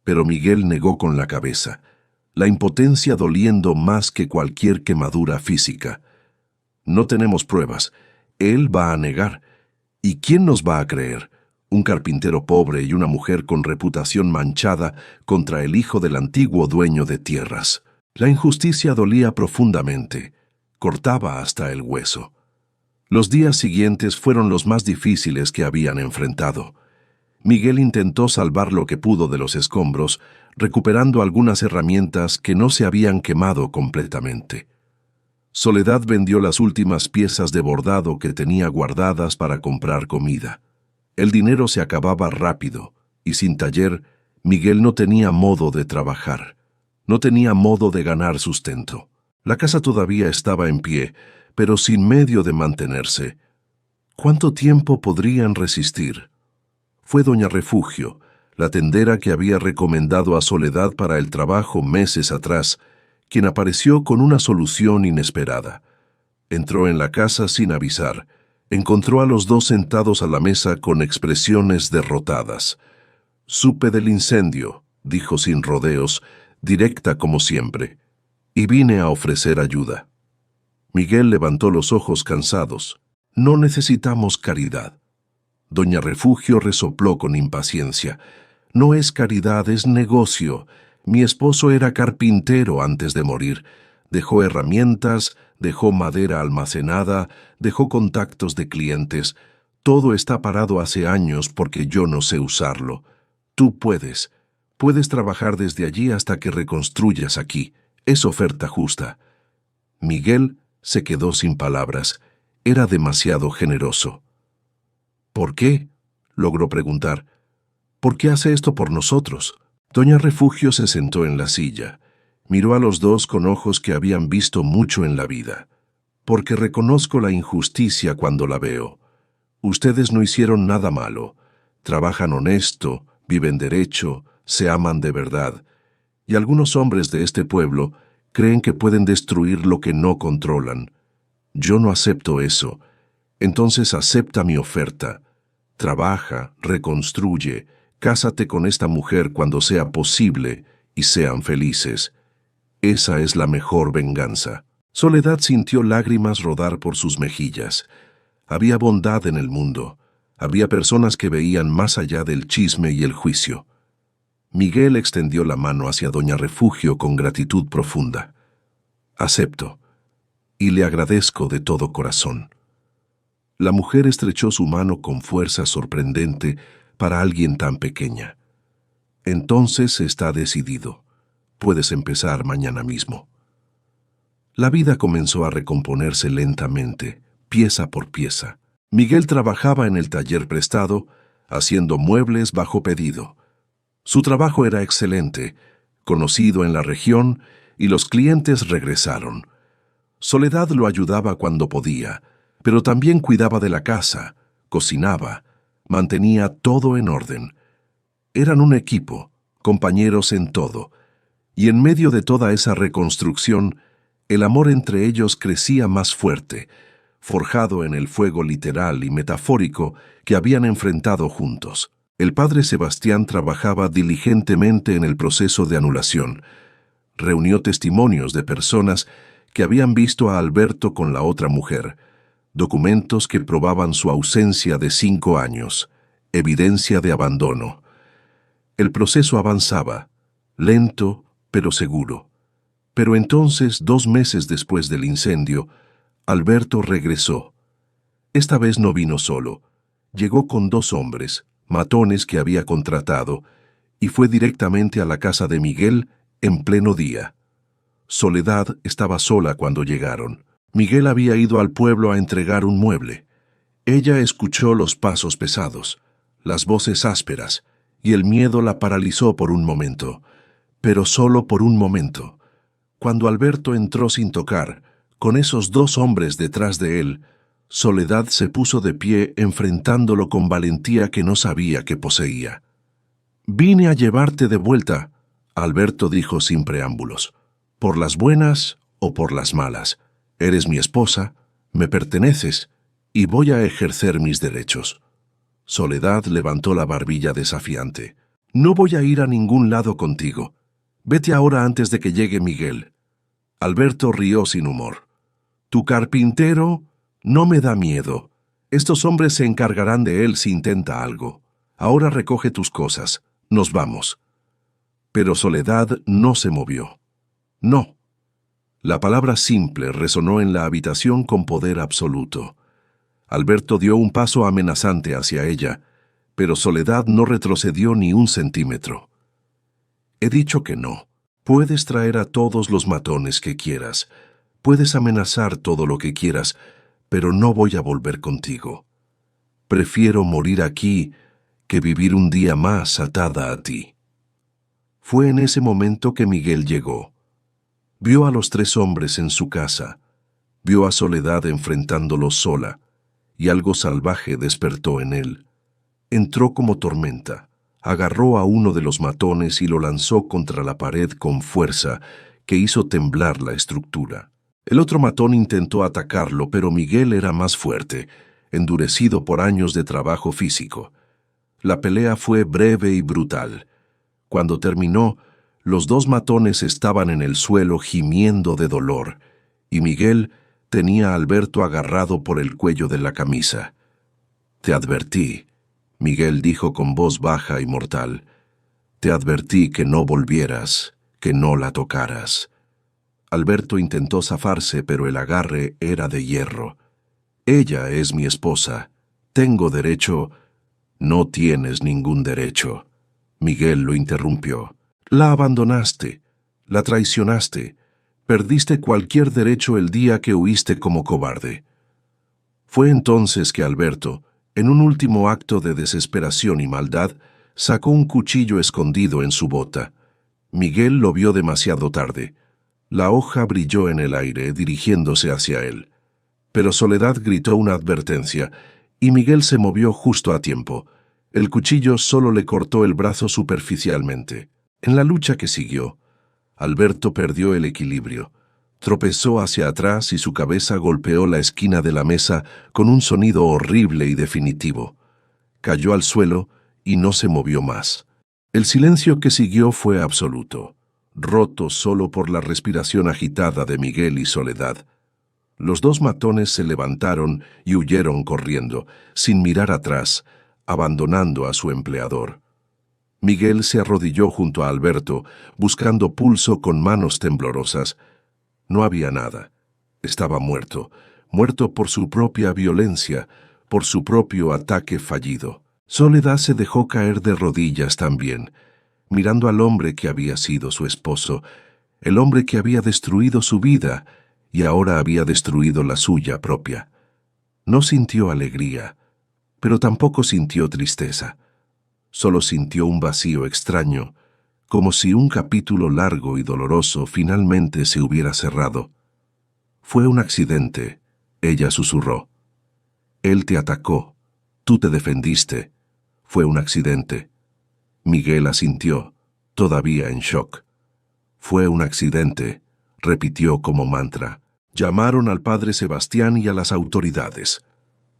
Pero Miguel negó con la cabeza, la impotencia doliendo más que cualquier quemadura física. «No tenemos pruebas. Él va a negar. ¿Y quién nos va a creer? Un carpintero pobre y una mujer con reputación manchada contra el hijo del antiguo dueño de tierras». La injusticia dolía profundamente, cortaba hasta el hueso. Los días siguientes fueron los más difíciles que habían enfrentado. Miguel intentó salvar lo que pudo de los escombros, recuperando algunas herramientas que no se habían quemado completamente. Soledad vendió las últimas piezas de bordado que tenía guardadas para comprar comida. El dinero se acababa rápido, y sin taller, Miguel no tenía modo de trabajar. No tenía modo de ganar sustento. La casa todavía estaba en pie, pero sin medio de mantenerse. ¿Cuánto tiempo podrían resistir? Fue doña Refugio, la tendera que había recomendado a Soledad para el trabajo meses atrás, quien apareció con una solución inesperada. Entró en la casa sin avisar. Encontró a los dos sentados a la mesa con expresiones derrotadas. «Supe del incendio», dijo sin rodeos, directa como siempre, «y vine a ofrecer ayuda». Miguel levantó los ojos cansados. «No necesitamos caridad». Doña Refugio resopló con impaciencia. «No es caridad, es negocio. Mi esposo era carpintero antes de morir. Dejó herramientas, dejó madera almacenada, dejó contactos de clientes. Todo está parado hace años porque yo no sé usarlo. Tú puedes trabajar desde allí hasta que reconstruyas aquí. Es oferta justa». Miguel se quedó sin palabras. Era demasiado generoso. «¿Por qué?», logró preguntar. «¿Por qué hace esto por nosotros?». Doña Refugio se sentó en la silla. Miró a los dos con ojos que habían visto mucho en la vida. «Porque reconozco la injusticia cuando la veo. Ustedes no hicieron nada malo. Trabajan honesto, viven derecho, se aman de verdad. Y algunos hombres de este pueblo creen que pueden destruir lo que no controlan. Yo no acepto eso. Entonces acepta mi oferta. Trabaja, reconstruye, cásate con esta mujer cuando sea posible y sean felices. Esa es la mejor venganza. Soledad sintió lágrimas rodar por sus mejillas. Había bondad en el mundo. Había personas que veían más allá del chisme y el juicio. Miguel extendió la mano hacia Doña Refugio con gratitud profunda. Acepto, y le agradezco de todo corazón. La mujer estrechó su mano con fuerza sorprendente para alguien tan pequeña. Entonces está decidido. Puedes empezar mañana mismo. La vida comenzó a recomponerse lentamente, pieza por pieza. Miguel trabajaba en el taller prestado, haciendo muebles bajo pedido. Su trabajo era excelente, conocido en la región, y los clientes regresaron. Soledad lo ayudaba cuando podía, pero también cuidaba de la casa, cocinaba, mantenía todo en orden. Eran un equipo, compañeros en todo, y en medio de toda esa reconstrucción, el amor entre ellos crecía más fuerte, forjado en el fuego literal y metafórico que habían enfrentado juntos. El padre Sebastián trabajaba diligentemente en el proceso de anulación. Reunió testimonios de personas que habían visto a Alberto con la otra mujer, documentos que probaban su ausencia de 5 años, evidencia de abandono. El proceso avanzaba, lento pero seguro. Pero entonces, 2 meses después del incendio, Alberto regresó. Esta vez no vino solo. Llegó con 2 hombres, matones que había contratado, y fue directamente a la casa de Miguel en pleno día. Soledad estaba sola cuando llegaron. Miguel había ido al pueblo a entregar un mueble. Ella escuchó los pasos pesados, las voces ásperas, y el miedo la paralizó por un momento, pero solo por un momento. Cuando Alberto entró sin tocar, con esos 2 hombres detrás de él, Soledad se puso de pie enfrentándolo con valentía que no sabía que poseía. «Vine a llevarte de vuelta», Alberto dijo sin preámbulos. «Por las buenas o por las malas. Eres mi esposa, me perteneces, y voy a ejercer mis derechos». Soledad levantó la barbilla desafiante. «No voy a ir a ningún lado contigo. Vete ahora antes de que llegue Miguel». Alberto rió sin humor. «Tu carpintero no me da miedo. Estos hombres se encargarán de él si intenta algo. Ahora recoge tus cosas. Nos vamos». Pero Soledad no se movió. «No». La palabra simple resonó en la habitación con poder absoluto. Alberto dio un paso amenazante hacia ella, pero Soledad no retrocedió ni un centímetro. «He dicho que no. Puedes traer a todos los matones que quieras. Puedes amenazar todo lo que quieras, pero no voy a volver contigo. Prefiero morir aquí que vivir un día más atada a ti». Fue en ese momento que Miguel llegó. Vio a los 3 hombres en su casa, vio a Soledad enfrentándolos sola, y algo salvaje despertó en él. Entró como tormenta, agarró a uno de los matones y lo lanzó contra la pared con fuerza que hizo temblar la estructura. El otro matón intentó atacarlo, pero Miguel era más fuerte, endurecido por años de trabajo físico. La pelea fue breve y brutal. Cuando terminó, los 2 matones estaban en el suelo gimiendo de dolor, y Miguel tenía a Alberto agarrado por el cuello de la camisa. «Te advertí», Miguel dijo con voz baja y mortal. «Te advertí que no volvieras, que no la tocaras». Alberto intentó zafarse, pero el agarre era de hierro. «Ella es mi esposa. Tengo derecho». «No tienes ningún derecho», Miguel lo interrumpió. «La abandonaste, la traicionaste, perdiste cualquier derecho el día que huiste como cobarde». Fue entonces que Alberto, en un último acto de desesperación y maldad, sacó un cuchillo escondido en su bota. Miguel lo vio demasiado tarde. La hoja brilló en el aire, dirigiéndose hacia él. Pero Soledad gritó una advertencia, y Miguel se movió justo a tiempo. El cuchillo solo le cortó el brazo superficialmente. En la lucha que siguió, Alberto perdió el equilibrio. Tropezó hacia atrás y su cabeza golpeó la esquina de la mesa con un sonido horrible y definitivo. Cayó al suelo y no se movió más. El silencio que siguió fue absoluto. roto solo por la respiración agitada de Miguel y Soledad. Los dos matones se levantaron y huyeron corriendo, sin mirar atrás, abandonando a su empleador. Miguel se arrodilló junto a Alberto, buscando pulso con manos temblorosas. No había nada. Estaba muerto, muerto por su propia violencia, por su propio ataque fallido. Soledad se dejó caer de rodillas también, mirando al hombre que había sido su esposo, el hombre que había destruido su vida y ahora había destruido la suya propia. No sintió alegría, pero tampoco sintió tristeza. Solo sintió un vacío extraño, como si un capítulo largo y doloroso finalmente se hubiera cerrado. Fue un accidente, ella susurró. Él te atacó, tú te defendiste. Fue un accidente. Miguel asintió, todavía en shock. Fue un accidente, repitió como mantra. Llamaron al padre Sebastián y a las autoridades.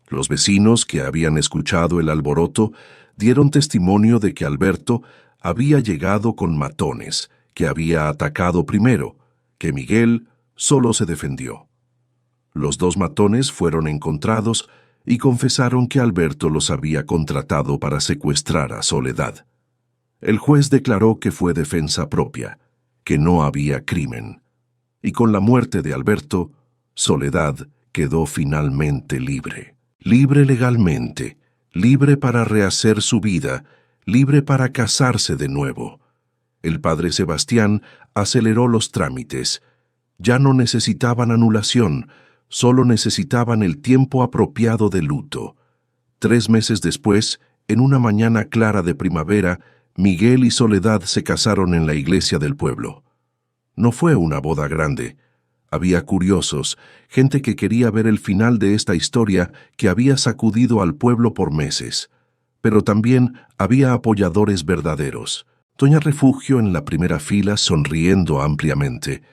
Los vecinos que habían escuchado el alboroto dieron testimonio de que Alberto había llegado con matones, que había atacado primero, que Miguel solo se defendió. Los dos matones fueron encontrados y confesaron que Alberto los había contratado para secuestrar a Soledad. El juez declaró que fue defensa propia, que no había crimen. Y con la muerte de Alberto, Soledad quedó finalmente libre. Libre legalmente, libre para rehacer su vida, libre para casarse de nuevo. El padre Sebastián aceleró los trámites. Ya no necesitaban anulación, solo necesitaban el tiempo apropiado de luto. 3 meses después, en una mañana clara de primavera, Miguel y Soledad se casaron en la iglesia del pueblo. No fue una boda grande. Había curiosos, gente que quería ver el final de esta historia que había sacudido al pueblo por meses. Pero también había apoyadores verdaderos. Doña Refugio en la primera fila sonriendo ampliamente.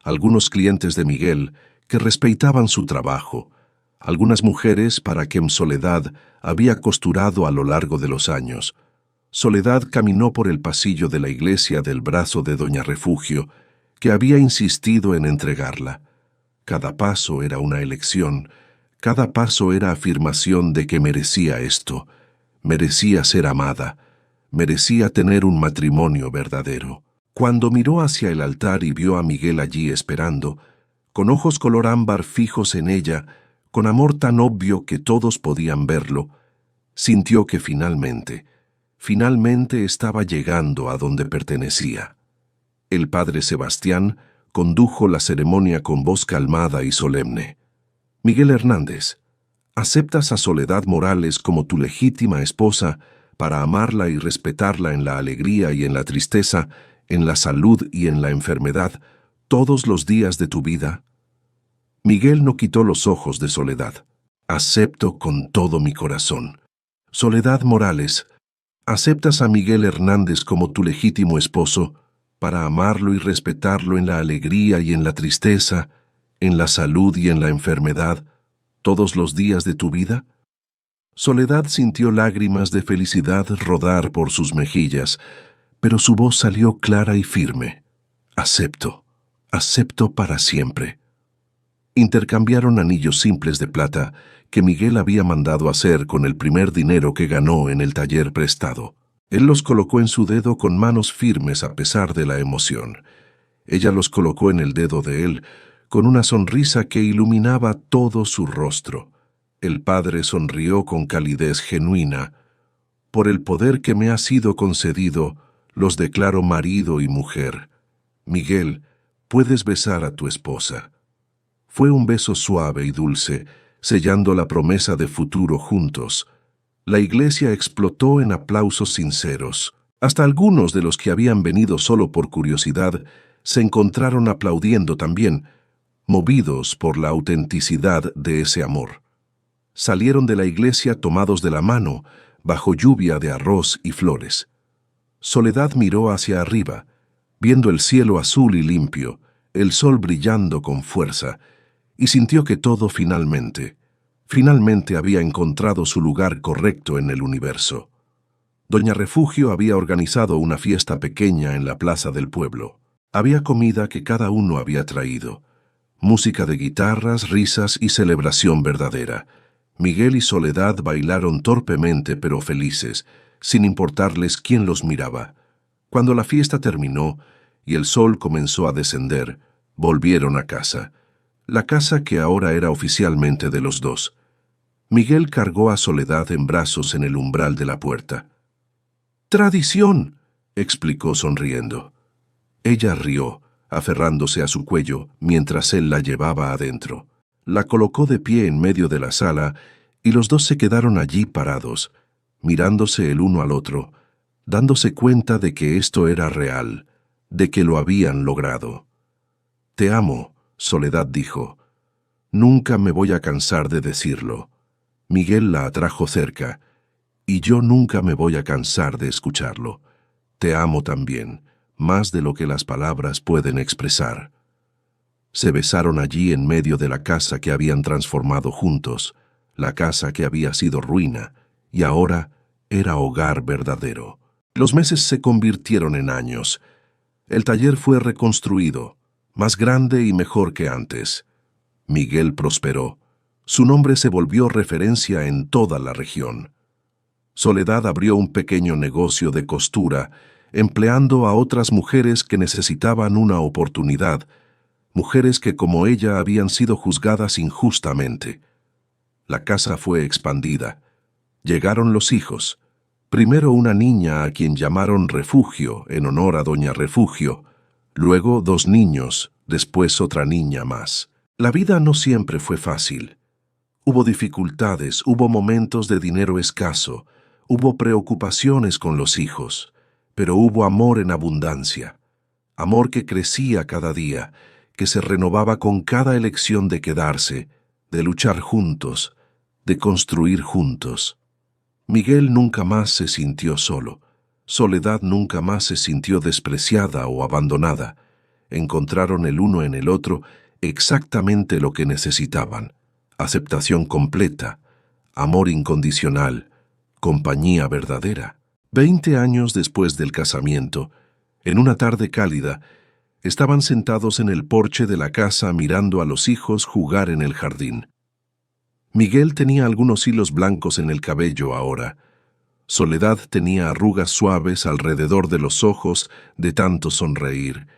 Algunos clientes de Miguel que respetaban su trabajo. Algunas mujeres para quien Soledad había costurado a lo largo de los años. Soledad caminó por el pasillo de la iglesia del brazo de Doña Refugio, que había insistido en entregarla. Cada paso era una elección, cada paso era afirmación de que merecía esto, merecía ser amada, merecía tener un matrimonio verdadero. Cuando miró hacia el altar y vio a Miguel allí esperando, con ojos color ámbar fijos en ella, con amor tan obvio que todos podían verlo, sintió que finalmente estaba llegando a donde pertenecía. El padre Sebastián condujo la ceremonia con voz calmada y solemne. Miguel Hernández, ¿aceptas a Soledad Morales como tu legítima esposa para amarla y respetarla en la alegría y en la tristeza, en la salud y en la enfermedad, todos los días de tu vida? Miguel no quitó los ojos de Soledad. Acepto con todo mi corazón. Soledad Morales, ¿aceptas a Miguel Hernández como tu legítimo esposo para amarlo y respetarlo en la alegría y en la tristeza, en la salud y en la enfermedad, todos los días de tu vida? Soledad sintió lágrimas de felicidad rodar por sus mejillas, pero su voz salió clara y firme. Acepto para siempre. Intercambiaron anillos simples de plata que Miguel había mandado hacer con el primer dinero que ganó en el taller prestado. Él los colocó en su dedo con manos firmes a pesar de la emoción. Ella los colocó en el dedo de él, con una sonrisa que iluminaba todo su rostro. El padre sonrió con calidez genuina. Por el poder que me ha sido concedido, los declaro marido y mujer. Miguel, puedes besar a tu esposa. Fue un beso suave y dulce, sellando la promesa de futuro juntos. La iglesia explotó en aplausos sinceros. Hasta algunos de los que habían venido solo por curiosidad se encontraron aplaudiendo también, movidos por la autenticidad de ese amor. Salieron de la iglesia tomados de la mano, bajo lluvia de arroz y flores. Soledad miró hacia arriba, viendo el cielo azul y limpio, el sol brillando con fuerza, y sintió que todo finalmente había encontrado su lugar correcto en el universo. Doña Refugio había organizado una fiesta pequeña en la plaza del pueblo. Había comida que cada uno había traído, música de guitarras, risas y celebración verdadera. Miguel y Soledad bailaron torpemente pero felices, sin importarles quién los miraba. Cuando la fiesta terminó y el sol comenzó a descender, volvieron a casa, la casa que ahora era oficialmente de los dos. Miguel cargó a Soledad en brazos en el umbral de la puerta. «¡Tradición!», explicó sonriendo. Ella rió, aferrándose a su cuello mientras él la llevaba adentro. La colocó de pie en medio de la sala y los dos se quedaron allí parados, mirándose el uno al otro, dándose cuenta de que esto era real, de que lo habían logrado. «Te amo», Soledad dijo. «Nunca me voy a cansar de decirlo». Miguel la atrajo cerca, y yo nunca me voy a cansar de escucharlo. Te amo también, más de lo que las palabras pueden expresar. Se besaron allí en medio de la casa que habían transformado juntos, la casa que había sido ruina, y ahora era hogar verdadero. Los meses se convirtieron en años. El taller fue reconstruido, más grande y mejor que antes. Miguel prosperó. Su nombre se volvió referencia en toda la región. Soledad abrió un pequeño negocio de costura, empleando a otras mujeres que necesitaban una oportunidad, mujeres que como ella habían sido juzgadas injustamente. La casa fue expandida. Llegaron los hijos. Primero una niña a quien llamaron Refugio, en honor a Doña Refugio. Luego 2 niños, después otra niña más. La vida no siempre fue fácil. Hubo dificultades, hubo momentos de dinero escaso, hubo preocupaciones con los hijos, pero hubo amor en abundancia. Amor que crecía cada día, que se renovaba con cada elección de quedarse, de luchar juntos, de construir juntos. Miguel nunca más se sintió solo. Soledad nunca más se sintió despreciada o abandonada. Encontraron el uno en el otro exactamente lo que necesitaban: aceptación completa, amor incondicional, compañía verdadera. 20 años después del casamiento, en una tarde cálida, estaban sentados en el porche de la casa mirando a los hijos jugar en el jardín. Miguel tenía algunos hilos blancos en el cabello ahora. Soledad tenía arrugas suaves alrededor de los ojos de tanto sonreír.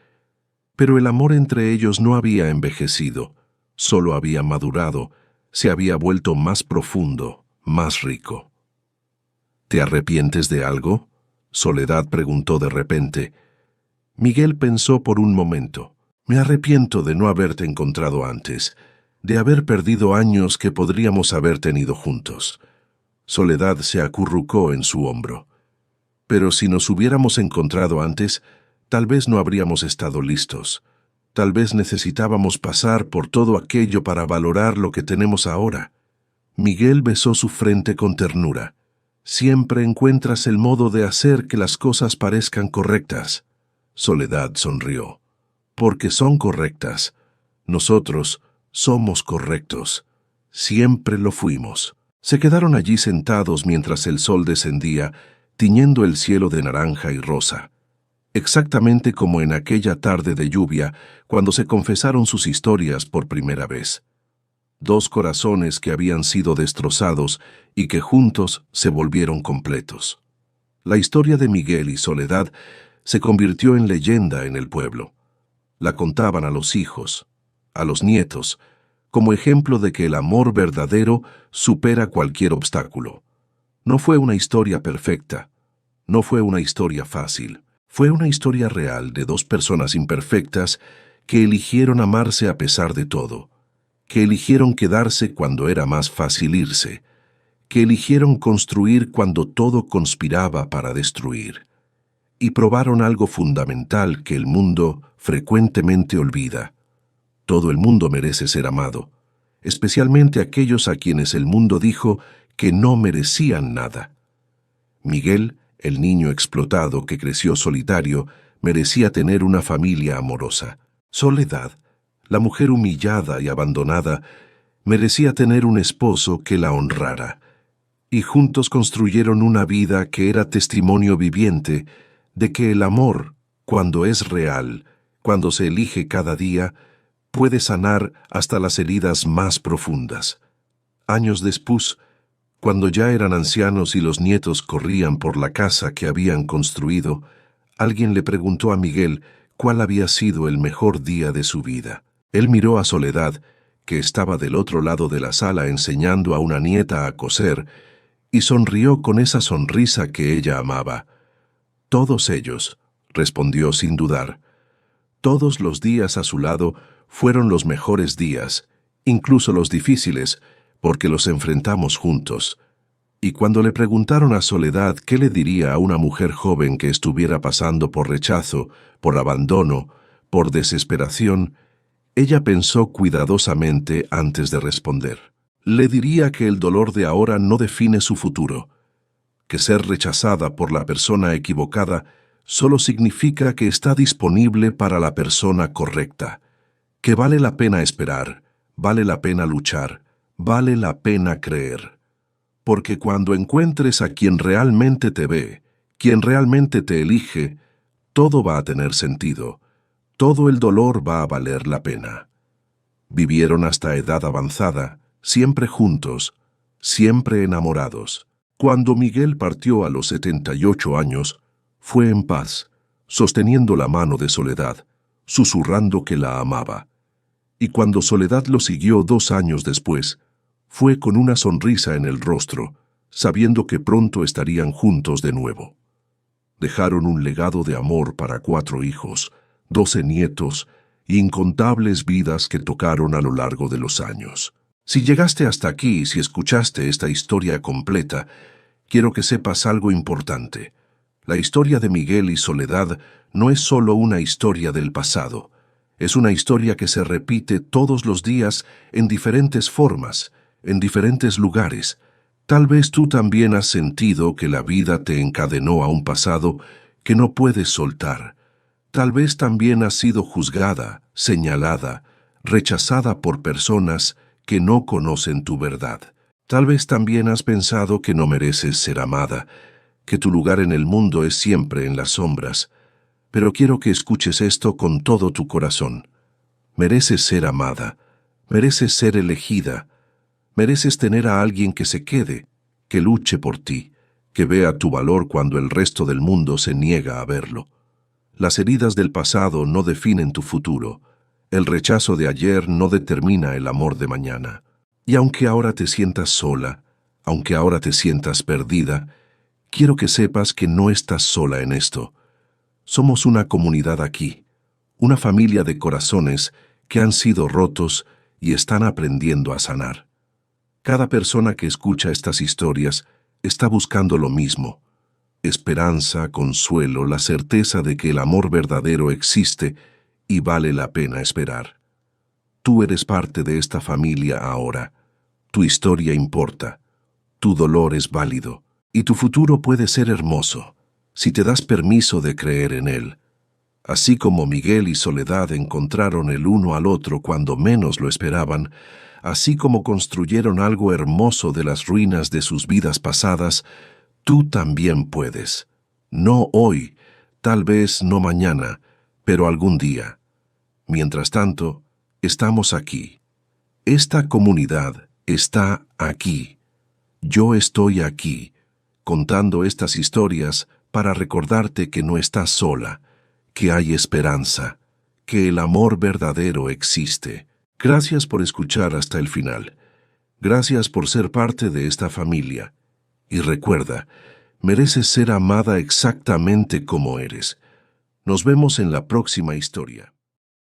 Pero el amor entre ellos no había envejecido, solo había madurado, se había vuelto más profundo, más rico. «¿Te arrepientes de algo?», Soledad preguntó de repente. Miguel pensó por un momento. «Me arrepiento de no haberte encontrado antes, de haber perdido años que podríamos haber tenido juntos». Soledad se acurrucó en su hombro. «Pero si nos hubiéramos encontrado antes, tal vez no habríamos estado listos. Tal vez necesitábamos pasar por todo aquello para valorar lo que tenemos ahora». Miguel besó su frente con ternura. «Siempre encuentras el modo de hacer que las cosas parezcan correctas». Soledad sonrió. «Porque son correctas. Nosotros somos correctos. Siempre lo fuimos». Se quedaron allí sentados mientras el sol descendía, tiñendo el cielo de naranja y rosa. Exactamente como en aquella tarde de lluvia, cuando se confesaron sus historias por primera vez. 2 corazones que habían sido destrozados y que juntos se volvieron completos. La historia de Miguel y Soledad se convirtió en leyenda en el pueblo. La contaban a los hijos, a los nietos, como ejemplo de que el amor verdadero supera cualquier obstáculo. No fue una historia perfecta, no fue una historia fácil. Fue una historia real de 2 personas imperfectas que eligieron amarse a pesar de todo, que eligieron quedarse cuando era más fácil irse, que eligieron construir cuando todo conspiraba para destruir, y probaron algo fundamental que el mundo frecuentemente olvida. Todo el mundo merece ser amado, especialmente aquellos a quienes el mundo dijo que no merecían nada. Miguel, el niño explotado que creció solitario, merecía tener una familia amorosa. Soledad, la mujer humillada y abandonada, merecía tener un esposo que la honrara. Y juntos construyeron una vida que era testimonio viviente de que el amor, cuando es real, cuando se elige cada día, puede sanar hasta las heridas más profundas. Años después, cuando ya eran ancianos y los nietos corrían por la casa que habían construido, alguien le preguntó a Miguel cuál había sido el mejor día de su vida. Él miró a Soledad, que estaba del otro lado de la sala enseñando a una nieta a coser, y sonrió con esa sonrisa que ella amaba. «Todos ellos», respondió sin dudar. «Todos los días a su lado fueron los mejores días, incluso los difíciles, porque los enfrentamos juntos». Y cuando le preguntaron a Soledad qué le diría a una mujer joven que estuviera pasando por rechazo, por abandono, por desesperación, ella pensó cuidadosamente antes de responder. Le diría que el dolor de ahora no define su futuro, que ser rechazada por la persona equivocada solo significa que está disponible para la persona correcta, que vale la pena esperar, vale la pena luchar, vale la pena creer. Porque cuando encuentres a quien realmente te ve, quien realmente te elige, todo va a tener sentido, todo el dolor va a valer la pena. Vivieron hasta edad avanzada, siempre juntos, siempre enamorados. Cuando Miguel partió a los 78 años, fue en paz, sosteniendo la mano de Soledad, susurrando que la amaba. Y cuando Soledad lo siguió 2 años después, fue con una sonrisa en el rostro, sabiendo que pronto estarían juntos de nuevo. Dejaron un legado de amor para 4 hijos, 12 nietos e incontables vidas que tocaron a lo largo de los años. Si llegaste hasta aquí y si escuchaste esta historia completa, quiero que sepas algo importante. La historia de Miguel y Soledad no es solo una historia del pasado. Es una historia que se repite todos los días en diferentes formas, en diferentes lugares. Tal vez tú también has sentido que la vida te encadenó a un pasado que no puedes soltar. Tal vez también has sido juzgada, señalada, rechazada por personas que no conocen tu verdad. Tal vez también has pensado que no mereces ser amada, que tu lugar en el mundo es siempre en las sombras. Pero quiero que escuches esto con todo tu corazón. Mereces ser amada, mereces ser elegida, mereces tener a alguien que se quede, que luche por ti, que vea tu valor cuando el resto del mundo se niega a verlo. Las heridas del pasado no definen tu futuro. El rechazo de ayer no determina el amor de mañana. Y aunque ahora te sientas sola, aunque ahora te sientas perdida, quiero que sepas que no estás sola en esto. Somos una comunidad aquí, una familia de corazones que han sido rotos y están aprendiendo a sanar. Cada persona que escucha estas historias está buscando lo mismo: esperanza, consuelo, la certeza de que el amor verdadero existe y vale la pena esperar. Tú eres parte de esta familia ahora. Tu historia importa, tu dolor es válido y tu futuro puede ser hermoso si te das permiso de creer en él. Así como Miguel y Soledad encontraron el uno al otro cuando menos lo esperaban, así como construyeron algo hermoso de las ruinas de sus vidas pasadas, tú también puedes. No hoy, tal vez no mañana, pero algún día. Mientras tanto, estamos aquí. Esta comunidad está aquí. Yo estoy aquí, contando estas historias para recordarte que no estás sola, que hay esperanza, que el amor verdadero existe. Gracias por escuchar hasta el final. Gracias por ser parte de esta familia. Y recuerda, mereces ser amada exactamente como eres. Nos vemos en la próxima historia.